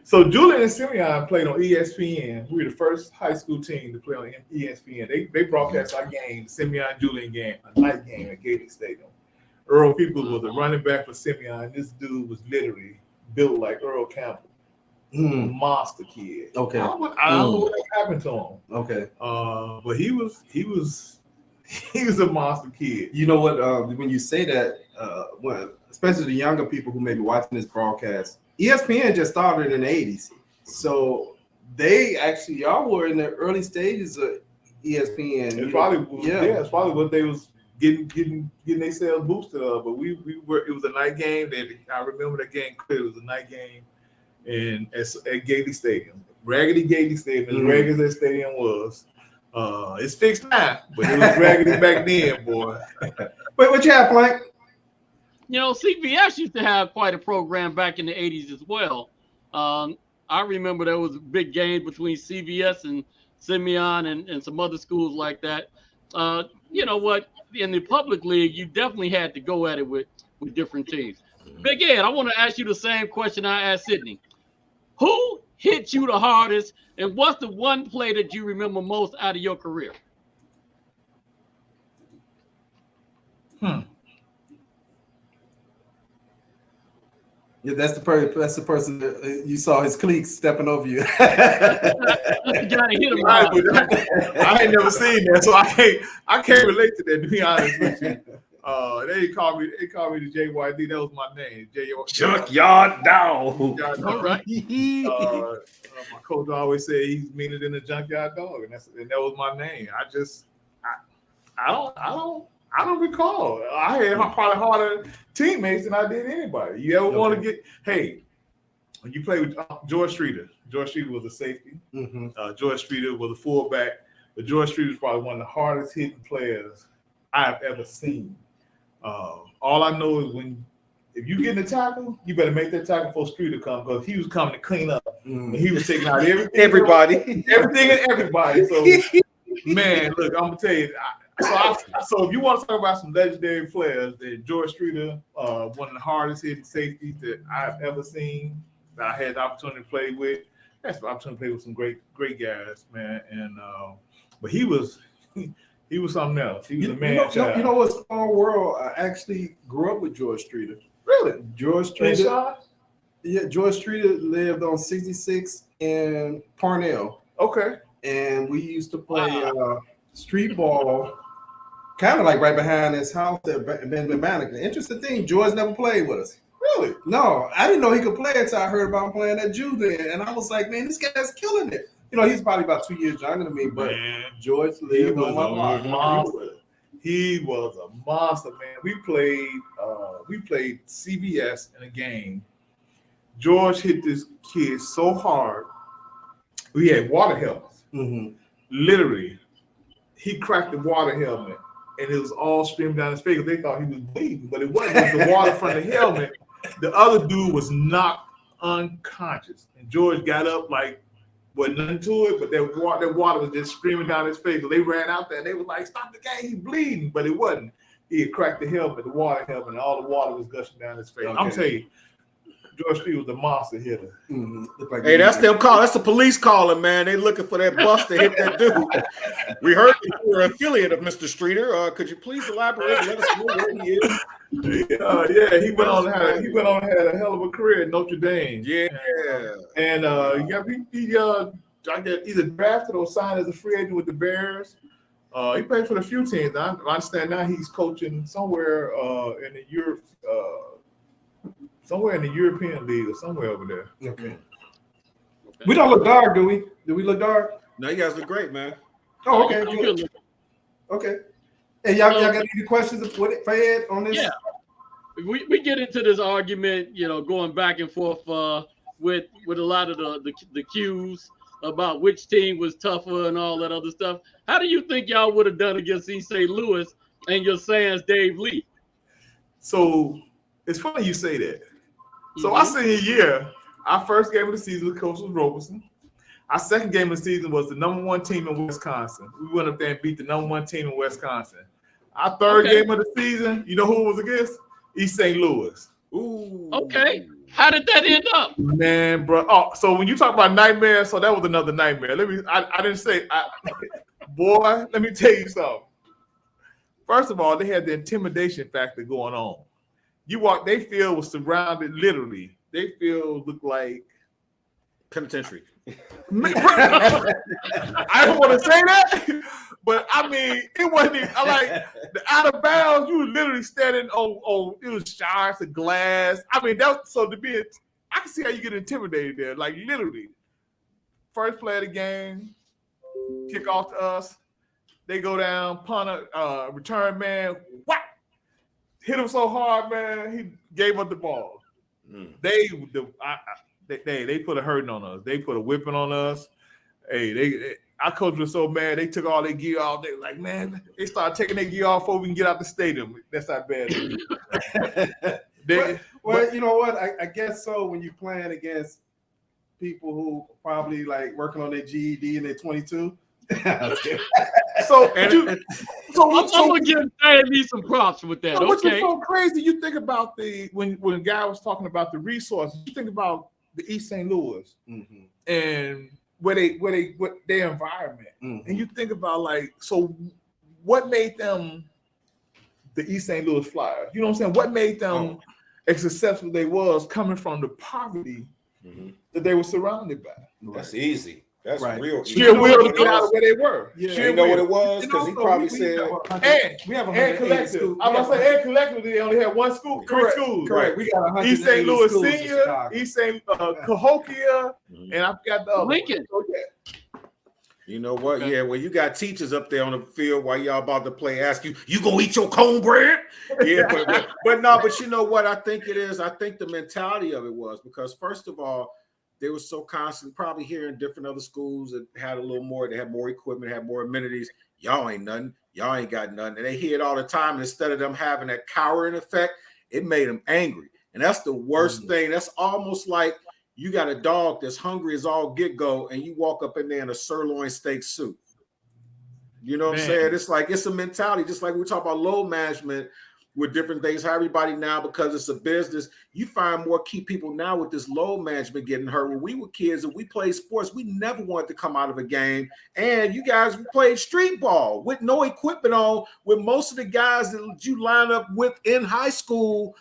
So Julian and Simeon played on ESPN. We were the first high school team to play on ESPN. They broadcast our game, Simeon Julian game, a night game at Gately Stadium. Earl People was a running back for Simeon. This dude was literally built like Earl Campbell. Monster kid. Okay. I don't know what happened to him. Okay. But he was a monster kid. You know what? When you say that, especially the younger people who may be watching this broadcast, ESPN just started in the 80s. So they actually, y'all were in the early stages of ESPN. It's probably what they was getting themselves boosted up. But we were. It was a night game. I remember that game clearly. It was a night game, and at Gately Stadium, raggedy Gately Stadium, as raggedy as that stadium was. It's fixed now, but it was raggedy back then, boy. Wait, what you have, Plank? You know, CBS used to have quite a program back in the 80s as well. I remember there was a big game between CBS and Simeon and some other schools like that. You know what? In the public league, you definitely had to go at it with different teams. Big Ed, I want to ask you the same question I asked Sydney. Who hit you the hardest, and what's the one play that you remember most out of your career? Yeah, that's the person that you saw his cleats stepping over you. That's the guy that hit him hard. I ain't never seen that, so I can't relate to that, to be honest with you. They call me the JYD. That was my name. Junkyard dog. All right. My coach always said he's meaner than a junkyard dog, and that was my name. I don't recall. I had probably harder teammates than I did anybody. You ever want to get? Hey, when you play with George Streeter. George Streeter was a safety. Mm-hmm. George Streeter was a fullback, but George Streeter is probably one of the hardest hitting players I've ever seen. All I know is if you get in a tackle, you better make that tackle before Streeter come, because he was coming to clean up. And he was taking out everybody. So, man, look, I'm gonna tell you. So if you want to talk about some legendary players, then George Streeter, one of the hardest hitting safeties that I've ever seen, that I had the opportunity to play with. That's the opportunity to play with some great guys, man. And but he was something else. He was a man child. You know what? Small world. I actually grew up with George Streeter. Really? George Streeter. Yeah, George Streeter lived on 66 in Parnell. Okay. And we used to play street ball, kind of like right behind his house at Benjamin Banneker. Interesting thing, George never played with us. Really? No, I didn't know he could play until I heard about him playing at Julian, and I was like, man, this guy's killing it. You know, he's probably about 2 years younger than me, but George lived on my block. He was a monster, man. We played CBS in a game. George hit this kid so hard. We had water helmets. Mm-hmm. Literally, he cracked the water helmet, and it was all streaming down his face. They thought he was bleeding, but it wasn't. It was the water from the helmet. The other dude was knocked unconscious, and George got up like wasn't nothing to it, but that water was just streaming down his face. So they ran out there, and they was like, "Stop the game, he's bleeding," but it wasn't. He had cracked the helmet, the water helmet, and all the water was gushing down his face. Okay. I'm telling you, George Street was the monster hitter. Mm-hmm. Like hey, that's them call. That's the police calling, man. They looking for that bus to hit that dude. We heard that you were an affiliate of Mr. Streeter. Could you please elaborate and let us know where he is? Yeah, he went on and had a hell of a career at Notre Dame. Yeah, and he either drafted or signed as a free agent with the Bears. He played for a few teams. I understand now he's coaching somewhere in the Europe. Somewhere in the European League or somewhere over there. Okay. We don't look dark, do we? Do we look dark? No, you guys look great, man. Oh, okay. Good. Okay. Hey, y'all got any questions for Ed on this? Yeah. We get into this argument, you know, going back and forth with a lot of the cues about which team was tougher and all that other stuff. How do you think y'all would have done against East St. Louis and your Sans Dave Lee? So it's funny you say that. So our senior year, our first game of the season, the coach was Roberson. Our second game of the season was the number one team in Wisconsin. We went up there and beat the number one team in Wisconsin. Our third game of the season, you know who it was against? East St. Louis. Ooh. Okay. How did that end up? Man, bro. Oh, so when you talk about nightmares, so that was another nightmare. I didn't say, boy, let me tell you something. First of all, they had the intimidation factor going on. They field was surrounded literally. They field looked like penitentiary. I don't want to say that, but I mean, it wasn't even, like the out of bounds. You were literally standing on it was shards of glass. I mean, I can see how you get intimidated there. Like literally, first play of the game, kick off to us. They go down, punter, return man, whack. Hit him so hard, man. He gave up the ball. They put a hurting on us. They put a whipping on us. Hey, our coach was so mad. They took all their gear off. They were like, man, they started taking their gear off before we can get out the stadium. That's not bad. Well, you know what? I guess so. When you're playing against people who probably like working on their GED and they're 22. So I'm gonna give me some props with that. What's Okay. so crazy? You think about when the guy was talking about the resources. You think about the East St. Louis and what their environment, and you think about like, so what made them the East St. Louis Flyers? You know what I'm saying? What made them as successful they was coming from the poverty that they were surrounded by? That's easy. That's real. Sheer will to get out of where they were. Yeah. You know what it was? Because he probably said, we have and collective. I was saying, and collectively, they only had one school, three schools. Correct. We got East St. Louis Senior, East St. Cahokia, and I forgot the other Lincoln. One. So, yeah. You know what? Yeah, well, you got teachers up there on the field while y'all about to play. Ask you gonna eat your cornbread? Yeah, but you know what? I think it is. I think the mentality of it was because first of all, they were so constantly probably hearing different other schools that had a little more. They had more equipment, had more amenities. Y'all ain't nothing. Y'all ain't got nothing. And they hear it all the time. And instead of them having that cowering effect, it made them angry. And that's the worst thing. That's almost like you got a dog that's hungry as all get-go, and you walk up in there in a sirloin steak soup. You know what I'm saying? It's like it's a mentality, just like we talk about load management with different things. How everybody now, because it's a business, you find more key people now with this load management getting hurt. When we were kids and we played sports, we never wanted to come out of a game. And you guys played street ball with no equipment on, with most of the guys that you line up with in high school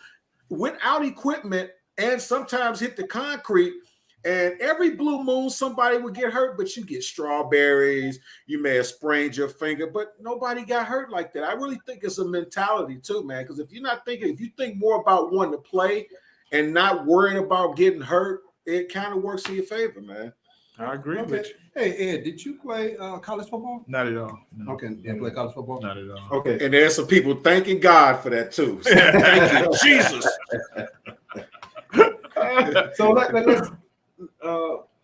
without equipment and sometimes hit the concrete. And every blue moon, somebody would get hurt, but you get strawberries. You may have sprained your finger, but nobody got hurt like that. I really think it's a mentality too, man. Because if you think more about wanting to play and not worrying about getting hurt, it kind of works in your favor, man. I agree with you. Hey, Ed, did you play college football? Not at all. No. Okay, you play college football? Not at all. Okay. And there's some people thanking God for that too. So thank you, Jesus.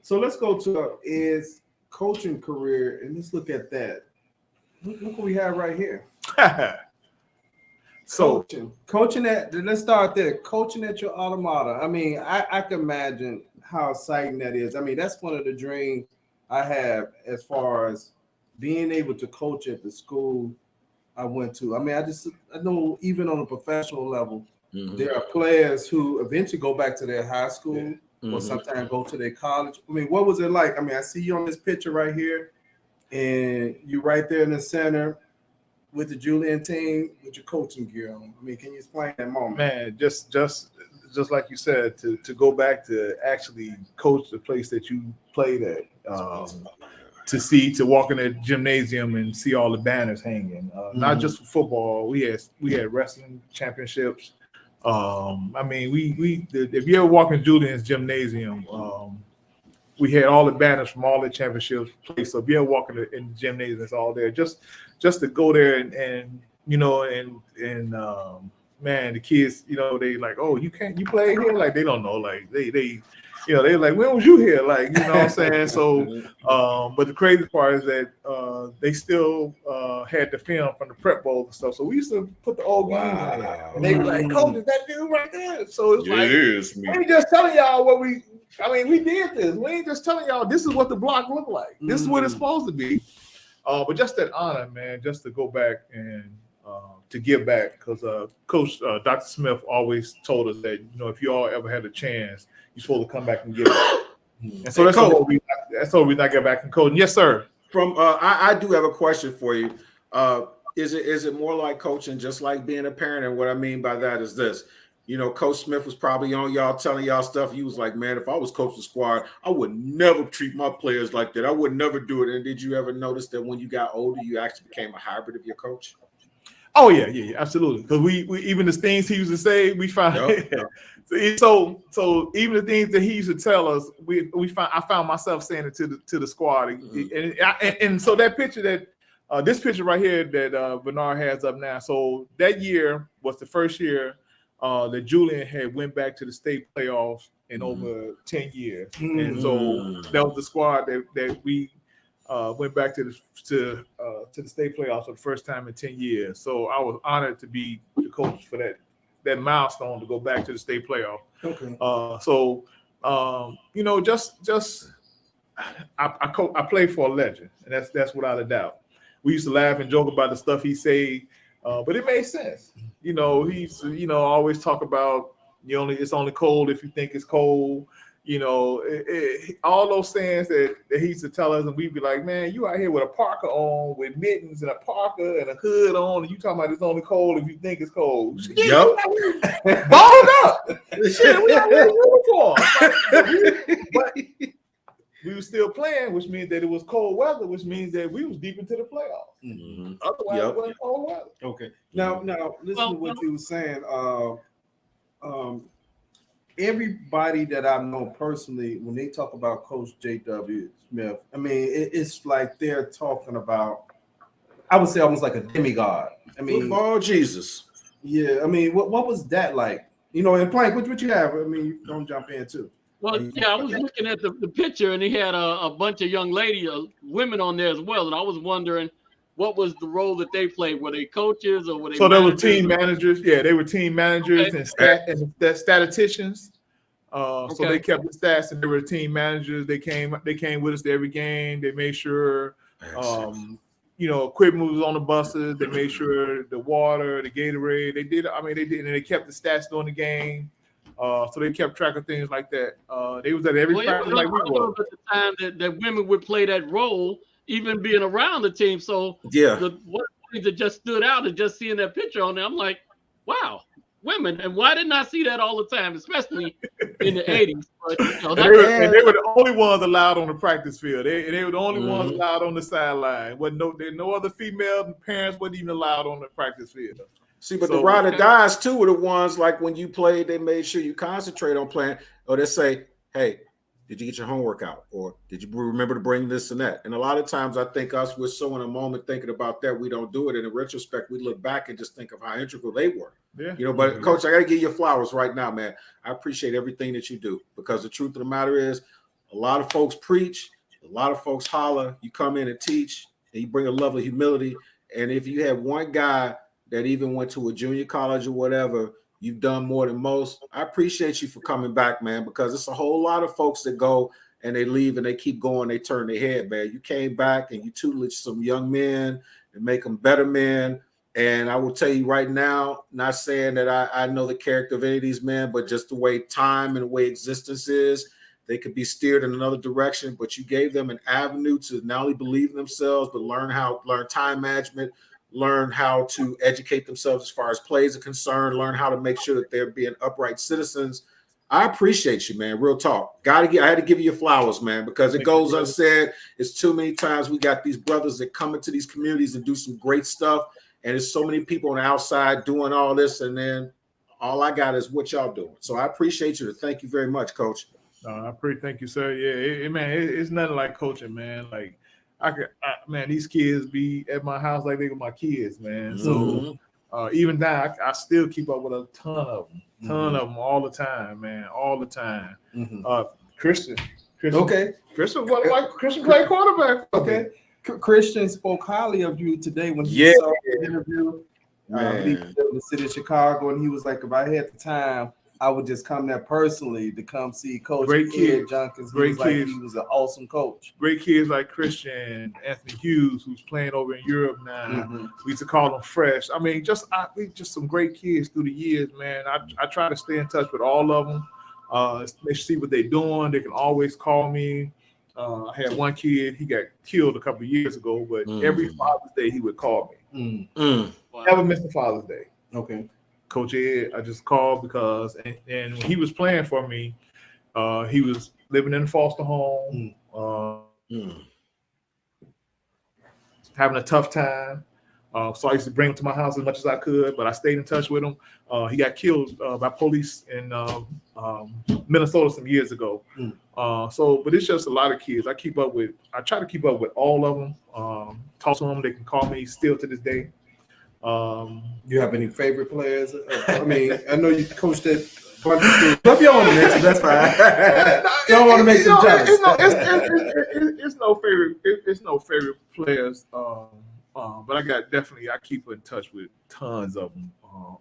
So let's go to Ed's coaching career and let's look at that. Look what we have right here. So coaching at, let's start there. Coaching at your alma mater. I mean, I can imagine how exciting that is. I mean, that's one of the dreams I have as far as being able to coach at the school I went to. I mean, I know even on a professional level, there are players who eventually go back to their high school or sometimes go to their college. I mean, what was it like? I mean, I see you on this picture right here, and you're right there in the center with the Julian team with your coaching gear on. I mean, can you explain that moment? Man, just like you said, to go back to actually coach the place that you played at, to walk in the gymnasium and see all the banners hanging, not just for football. We had wrestling championships. I mean, if you ever walk in Julian's gymnasium, we had all the banners from all the championships placed. So if you ever walk in the gymnasium, it's all there. Just to go there and man, the kids, they like, oh, you play here? Like they don't know. Like they they're like, when was you here? Like, you know what I'm saying? So, but the crazy part is that they still had the film from the prep bowl and stuff. So we used to put the old games in there. And they were like, Coach, is that dude right there? So it's like, we ain't just telling y'all we did this. We ain't just telling y'all this is what the block looked like. This is what it's supposed to be. But just that honor, man, just to go back and to give back, because Coach Dr. Smith always told us that, if you all ever had a chance, you're supposed to come back and give back. And so that's what we not get back and coaching. Yes, sir. I do have a question for you. Is it more like coaching, just like being a parent? And what I mean by that is this. Coach Smith was probably on y'all telling y'all stuff. He was like, man, if I was coaching the squad, I would never treat my players like that. I would never do it. And did you ever notice that when you got older, you actually became a hybrid of your coach? Oh yeah, absolutely. Because we even the things he used to say, we found. So even the things that he used to tell us, I found myself saying it to the squad, and so that picture this picture right here that Bernard has up now. So that year was the first year that Julian had went back to the state playoffs in over 10 years, and so that was the squad that we went back to the state playoffs for the first time in 10 years. So I was honored to be the coach for that milestone to go back to the state playoff. Okay. I play for a legend, and that's without a doubt. We used to laugh and joke about the stuff he said, but it made sense. He used to, always talk about it's only cold if you think it's cold. All those sayings that he used to tell us, and we'd be like, man, you out here with a parka on, with mittens and a parka and a hood on, and you talking about it's only cold if you think it's cold. Yep. Balled up. Shit, we out here in uniform. But we were still playing, which means that it was cold weather, which means that we was deep into the playoffs. Mm-hmm. Otherwise, it wasn't cold weather. Okay. Now, listen to what you were saying. Everybody that I know personally, when they talk about Coach J.W. Smith, I mean, it's like they're talking about, I would say almost like a demigod. I mean, football Jesus. Yeah, I mean, what was that like? And Plank, what you have? I mean, you don't jump in too. Well, yeah, I was looking at the picture, and he had a bunch of young women on there as well, and I was wondering what was the role that they played? Were they coaches or were they? So they were team managers. Yeah, they were team managers and statisticians. So they kept the stats, and they were team managers. They came with us to every game. They made sure, equipment was on the buses. They made sure the water, the Gatorade. They did, and they kept the stats during the game. So they kept track of things like that. They was at every practice like we were. At the time that women would play that role, even being around the team. So one thing that just stood out is just seeing that picture on there. I'm like, wow, women. And why didn't I see that all the time, especially in the 80s? But, they were the only ones allowed on the practice field. They were the only ones allowed on the sideline. No other female parents weren't even allowed on the practice field. See, but the ride or dies too were the ones like when you played, they made sure you concentrate on playing, or they say, hey, did you get your homework out? Or did you remember to bring this and that? And a lot of times I think we're so in a moment thinking about that, we don't do it. And in retrospect, we look back and just think of how integral they were. Yeah. But Coach, I got to give you flowers right now, man. I appreciate everything that you do, because the truth of the matter is a lot of folks preach, a lot of folks holler, you come in and teach, and you bring a level of humility. And if you have one guy that even went to a junior college or whatever, you've done more than most. I appreciate you for coming back, man, because it's a whole lot of folks that go and they leave and they keep going, they turn their head, man. You came back and you tuteled some young men and make them better men. And I will tell you right now, not saying that I know the character of any of these men, but just the way time and the way existence is, they could be steered in another direction, but you gave them an avenue to not only believe in themselves, but learn time management, learn how to educate themselves as far as plays are concerned, learn how to make sure that they're being upright citizens. I appreciate you, man. Real talk. I had to give you your flowers, man, because it goes unsaid. It's too many times we got these brothers that come into these communities and do some great stuff, and there's so many people on the outside doing all this, and then all I got is what y'all doing. So I appreciate you. Thank you very much, Coach. Thank you, sir. Yeah, it's nothing like coaching, man. Like, man, these kids be at my house like they were my kids, man. So even now, I still keep up with a ton of them all the time, man, all the time. Christian. Okay. Christian played quarterback. Okay. Christian spoke highly of you today when he saw the interview. He was in the city of Chicago, and he was like, if I had the time, I would just come there personally to come see Coach Ed Junkins. He was an awesome coach. Great kids like Christian, Anthony Hughes, who's playing over in Europe now. We used to call them fresh. I mean, just some great kids through the years, man. I try to stay in touch with all of them. They see what they're doing. They can always call me. I had one kid, he got killed a couple of years ago, but every Father's Day he would call me. Never missed a Father's Day. Okay. Coach Ed, I just called because, and when he was playing for me, he was living in a foster home, having a tough time. So I used to bring him to my house as much as I could, but I stayed in touch with him. He got killed by police in Minnesota some years ago. But it's just a lot of kids. I try to keep up with all of them. Talk to them. They can call me still to this day. You have any favorite players? I mean, I know you coached at If you don't want to mention, that's fine. You don't want to make them jealous. It's no favorite. It's no favorite players. But I keep in touch with tons of them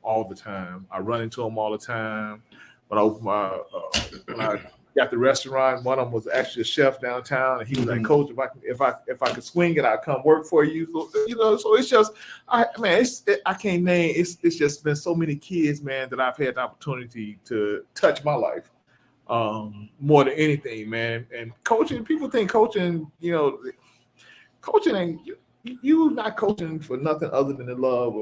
all the time. I run into them all the time. When I got the restaurant, one of them was actually a chef downtown, and he was like, "Coach, if I could swing it, I'd come work for you." So, so it's just, I can't name. It's just been so many kids, man, that I've had the opportunity to touch my life more than anything, man. And coaching, people think coaching, coaching ain't you not coaching for nothing other than the love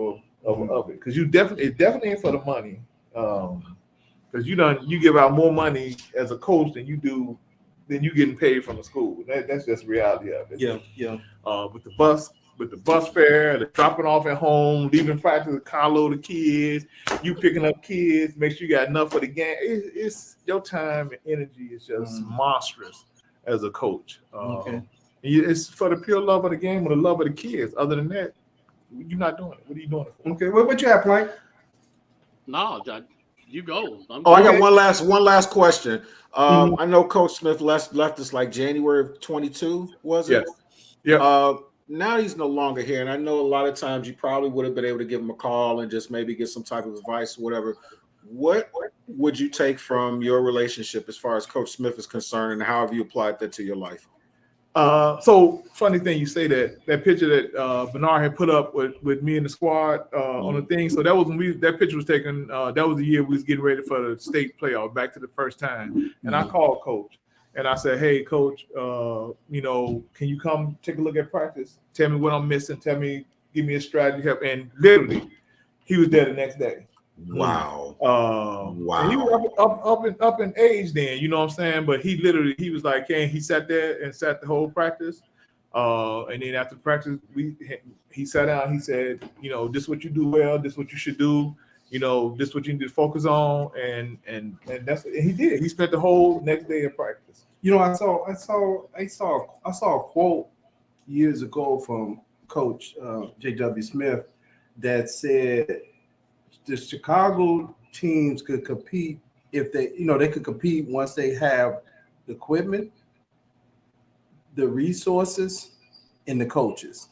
of it, because it definitely ain't for the money. Because you give out more money as a coach than you getting paid from the school. That's just the reality of it. Yeah. With the bus fare, the dropping off at home, leaving practice with a carload of kids, you picking up kids, make sure you got enough for the game. It's your time and energy is just monstrous as a coach. It's for the pure love of the game or the love of the kids. Other than that, you're not doing it. What are you doing it for? Okay, what you have, Plank? No, you go. I got one last question. I know Coach Smith left us like January of 22, was it? Yes. Yeah. Now he's no longer here, and I know a lot of times you probably would have been able to give him a call and just maybe get some type of advice or whatever. What would you take from your relationship as far as Coach Smith is concerned, and how have you applied that to your life? So funny thing you say that picture that Bernard had put up with me and the squad on the thing. So that was when that picture was taken. That was the year we was getting ready for the state playoff, back to the first time. And I called Coach and I said, "Hey, Coach, can you come take a look at practice? Tell me what I'm missing. Give me a strategy help." And literally, he was there the next day. Wow. And he was up in age then, you know what I'm saying? But he was like, he sat there and sat the whole practice. And then after practice, he sat down, he said, this is what you do well, this is what you should do, this is what you need to focus on. And that's what he did. He spent the whole next day of practice. I saw a quote years ago from Coach J.W. Smith that said the Chicago teams could compete if they could compete once they have the equipment, the resources, and the coaches.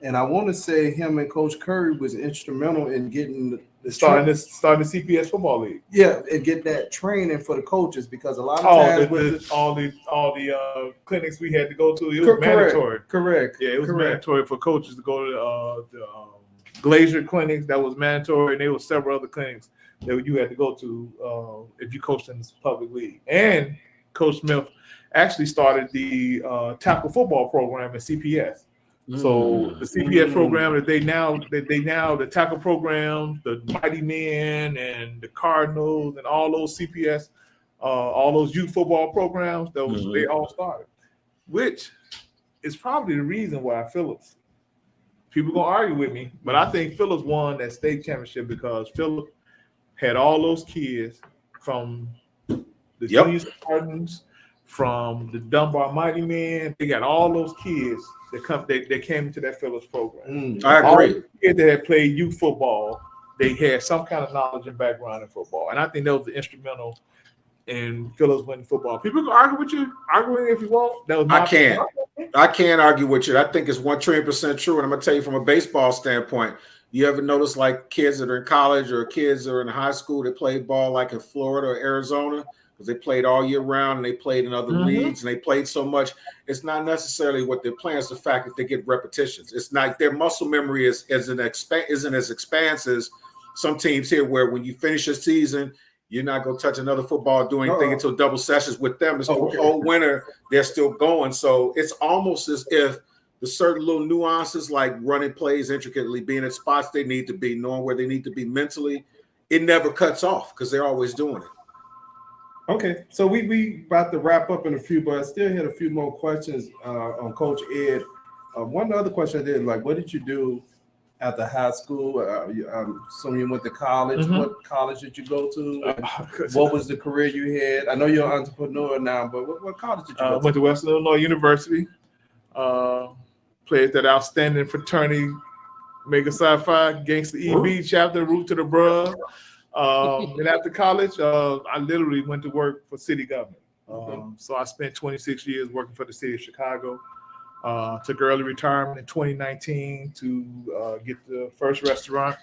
And I want to say him and Coach Curry was instrumental in getting starting the CPS football league. Yeah, and get that training for the coaches, because a lot of times all the clinics we had to go to, it was mandatory. Correct. Yeah, it was mandatory for coaches to go to the Glacier clinics. That was mandatory, and there were several other clinics that you had to go to if you coached in this public league. And Coach Smith actually started the tackle football program at CPS. So the CPS program that they now the tackle programs, the Mighty Men and the Cardinals and all those CPS, all those youth football programs, they all started, which is probably the reason why Phillips. People gonna argue with me, but I think Phillips won that state championship because Phillips had all those kids from the Junior Spartans, from the Dunbar Mighty Men. They got all those kids that came into that Phillips program. I agree. All the kids that had played youth football, they had some kind of knowledge and background in football, and I think that was instrumental in Phillips winning football. People can argue with you, if you want. That was I can't argue with you. I think it's 1,000,000% true. And I'm gonna tell you from a baseball standpoint, you ever notice like kids that are in college or kids that are in high school that played ball like in Florida or Arizona, because they played all year round and they played in other leagues and they played so much. It's not necessarily what they're playing, it's the fact that they get repetitions. It's not their muscle memory isn't as expansive as some teams here, where when you finish a season, you're not going to touch another football, do anything until double sessions. With them, it's the whole winter, they're still going. So it's almost as if the certain little nuances, like running plays intricately, being at spots they need to be, knowing where they need to be mentally, it never cuts off because they're always doing it. Okay, so we about to wrap up in a few, but I still had a few more questions on Coach Ed. One other question I did, like, what did you do after high school? So you went to college. What college did you go to? What was the career you had? I know you're an entrepreneur now, but what college did you go to? Went to Western Illinois University. Played that outstanding fraternity, Mega Sci-Fi, Gangsta EB chapter, Root to the Bruh. And after college, I literally went to work for city government. So I spent 26 years working for the city of Chicago. Took early retirement in 2019 to get the first restaurant.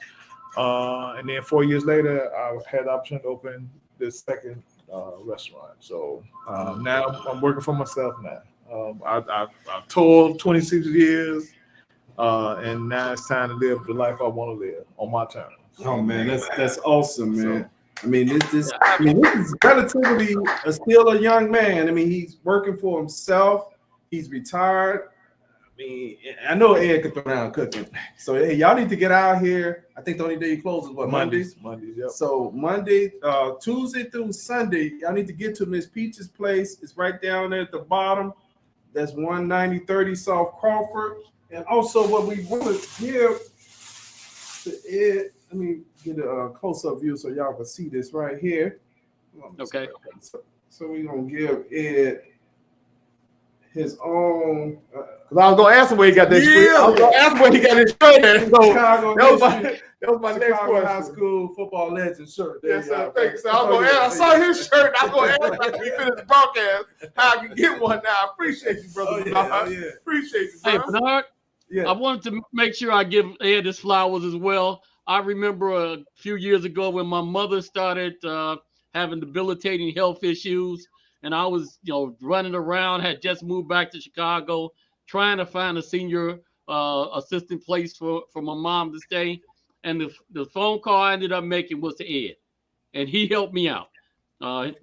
And then 4 years later, I had the opportunity to open the second restaurant. So now I'm working for myself now. I've toiled 26 years, and now it's time to live the life I want to live on my terms. Oh man, that's awesome, man. I mean, this is relatively still a young man. I mean, he's working for himself. He's retired. I mean, I know Ed can throw down cooking. So hey, y'all need to get out here. I think the only day you close is what, Mondays? Mondays, yep. So Monday, Tuesday through Sunday, y'all need to get to Miss Peach's place. It's right down there at the bottom. That's 19030 South Crawford. And also what we want to give to Ed, let me get a close-up view so y'all can see this right here. Okay. So we're going to give Ed his own. Because I was going to ask him where he got that shirt. I was going to ask him where he got his shirt at. So that was my next question. High school football legend shirt. Yes, sir. Thank you, sir. I saw his shirt. I was going to ask him after we finished the broadcast how I can get one now. I appreciate you, brother. Appreciate you, bro. Hey, Bernard, I wanted to make sure I give Ed his flowers as well. I remember a few years ago when my mother started having debilitating health issues, and I was, running around, had just moved back to Chicago, trying to find a senior assistant place for my mom to stay. And the phone call I ended up making was to Ed, and he helped me out.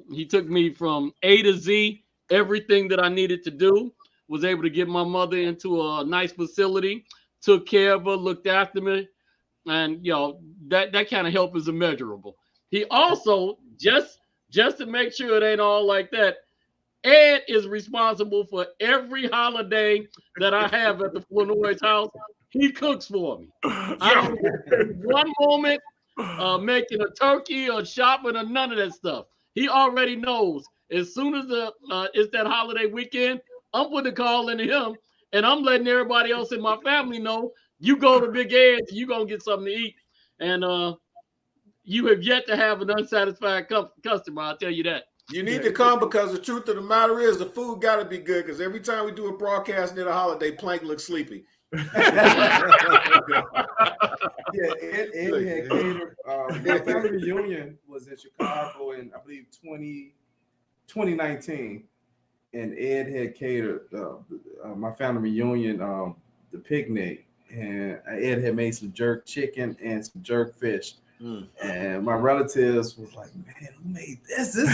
He took me from A to Z, everything that I needed to do, was able to get my mother into a nice facility, took care of her, looked after me. And, that kind of help is immeasurable. He also, just to make sure it ain't all like that, Ed is responsible for every holiday that I have at the Flournoy's house. He cooks for me. I don't spend one moment making a turkey or shopping or none of that stuff. He already knows as soon as it's that holiday weekend, I'm putting a call into him, and I'm letting everybody else in my family know, you go to Big Ed's, you're going to get something to eat. And you have yet to have an unsatisfied customer, I'll tell you that. You need to come because the truth of the matter is the food got to be good, because every time we do a broadcast near the holiday, Plank looks sleepy. Ed had catered. My family reunion was in Chicago in, I believe, 2019. And Ed had catered my family reunion, the picnic. And Ed had made some jerk chicken and some jerk fish. And my relatives was like, man, who made this? We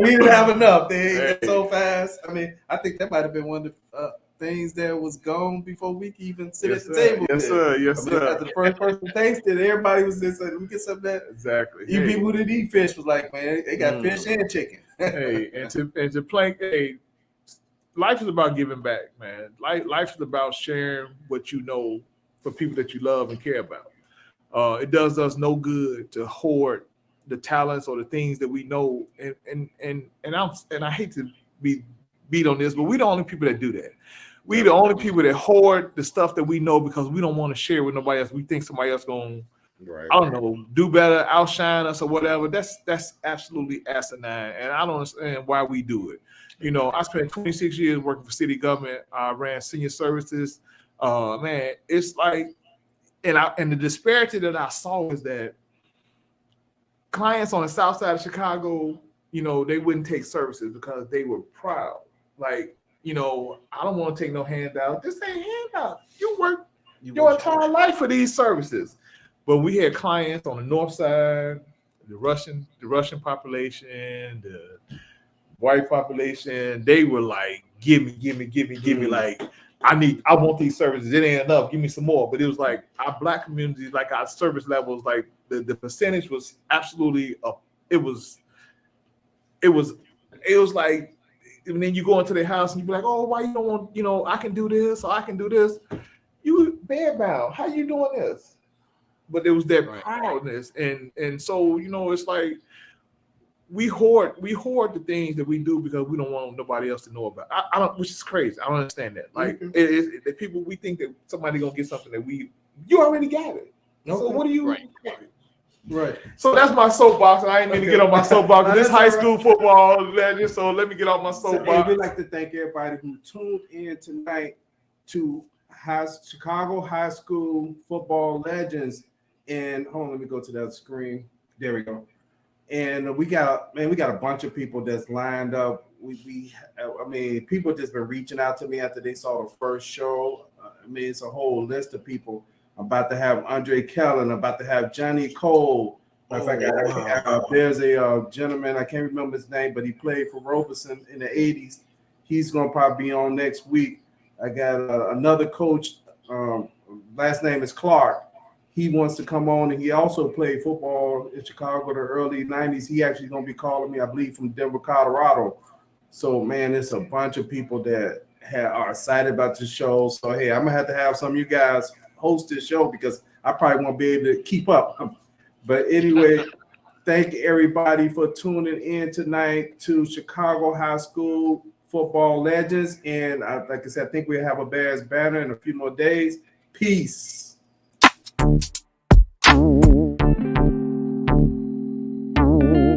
didn't have enough. They ate it so fast. I mean, I think that might have been one of the things that was gone before we could even sit at the table. Yes, sir. Yes, sir. After the first person tasted, everybody was just like, let me get some of that. Exactly. You people who didn't eat fish was like, man, they got fish and chicken. Hey, and to Plank, hey, life is about giving back, man. Life is about sharing what you know for people that you love and care about. It does us no good to hoard the talents or the things that we know. And I hate to be beat on this, but we're the only people that do that. We the only people that hoard the stuff that we know because we don't want to share with nobody else. We think somebody else gonna, I don't know, do better, outshine us or whatever. That's absolutely asinine, and I don't understand why we do it. I spent 26 years working for city government. I ran senior services. Man, it's like, and the disparity that I saw is that clients on the south side of Chicago, they wouldn't take services because they were proud. Like, I don't want to take no handout. This ain't handout. You work your entire life for these services. But we had clients on the north side, the Russian population, the white population. They were like, give me. Like, I want these services. It ain't enough. Give me some more. But it was like our black communities, like our service levels, like the percentage was absolutely up. It was like, and then you go into their house and you be like, oh, why you don't want, I can do this or I can do this. You bedbound. How you doing this? But it was that proudness. And so, it's like we hoard the things that we do because we don't want nobody else to know about. I don't, which is crazy. I don't understand that. Like the people, we think that somebody gonna get something that you already got it. Okay. So what do you? Right. So that's my soapbox, and I ain't mean to get on my soapbox. No, This that's high all school football legend, so let me get off my soapbox. So, we'd like to thank everybody who tuned in tonight to Chicago High School Football Legends. And hold on, let me go to that screen. There we go. And we got a bunch of people that's lined up. I mean, people just been reaching out to me after they saw the first show. I mean, it's a whole list of people. I'm about to have Andre Kellen. I'm about to have Johnny Cole. There's a gentleman, I can't remember his name, but he played for Robeson in the 80s. He's going to probably be on next week. I got another coach. Last name is Clark. He wants to come on, and he also played football in Chicago in the early 90s. He actually going to be calling me, I believe, from Denver, Colorado. So, man, it's a bunch of people that are excited about this show. So, hey, I'm going to have some of you guys host this show because I probably won't be able to keep up. But anyway, thank everybody for tuning in tonight to Chicago High School Football Legends. And like I said, I think we'll have a Bears banner in a few more days. Peace.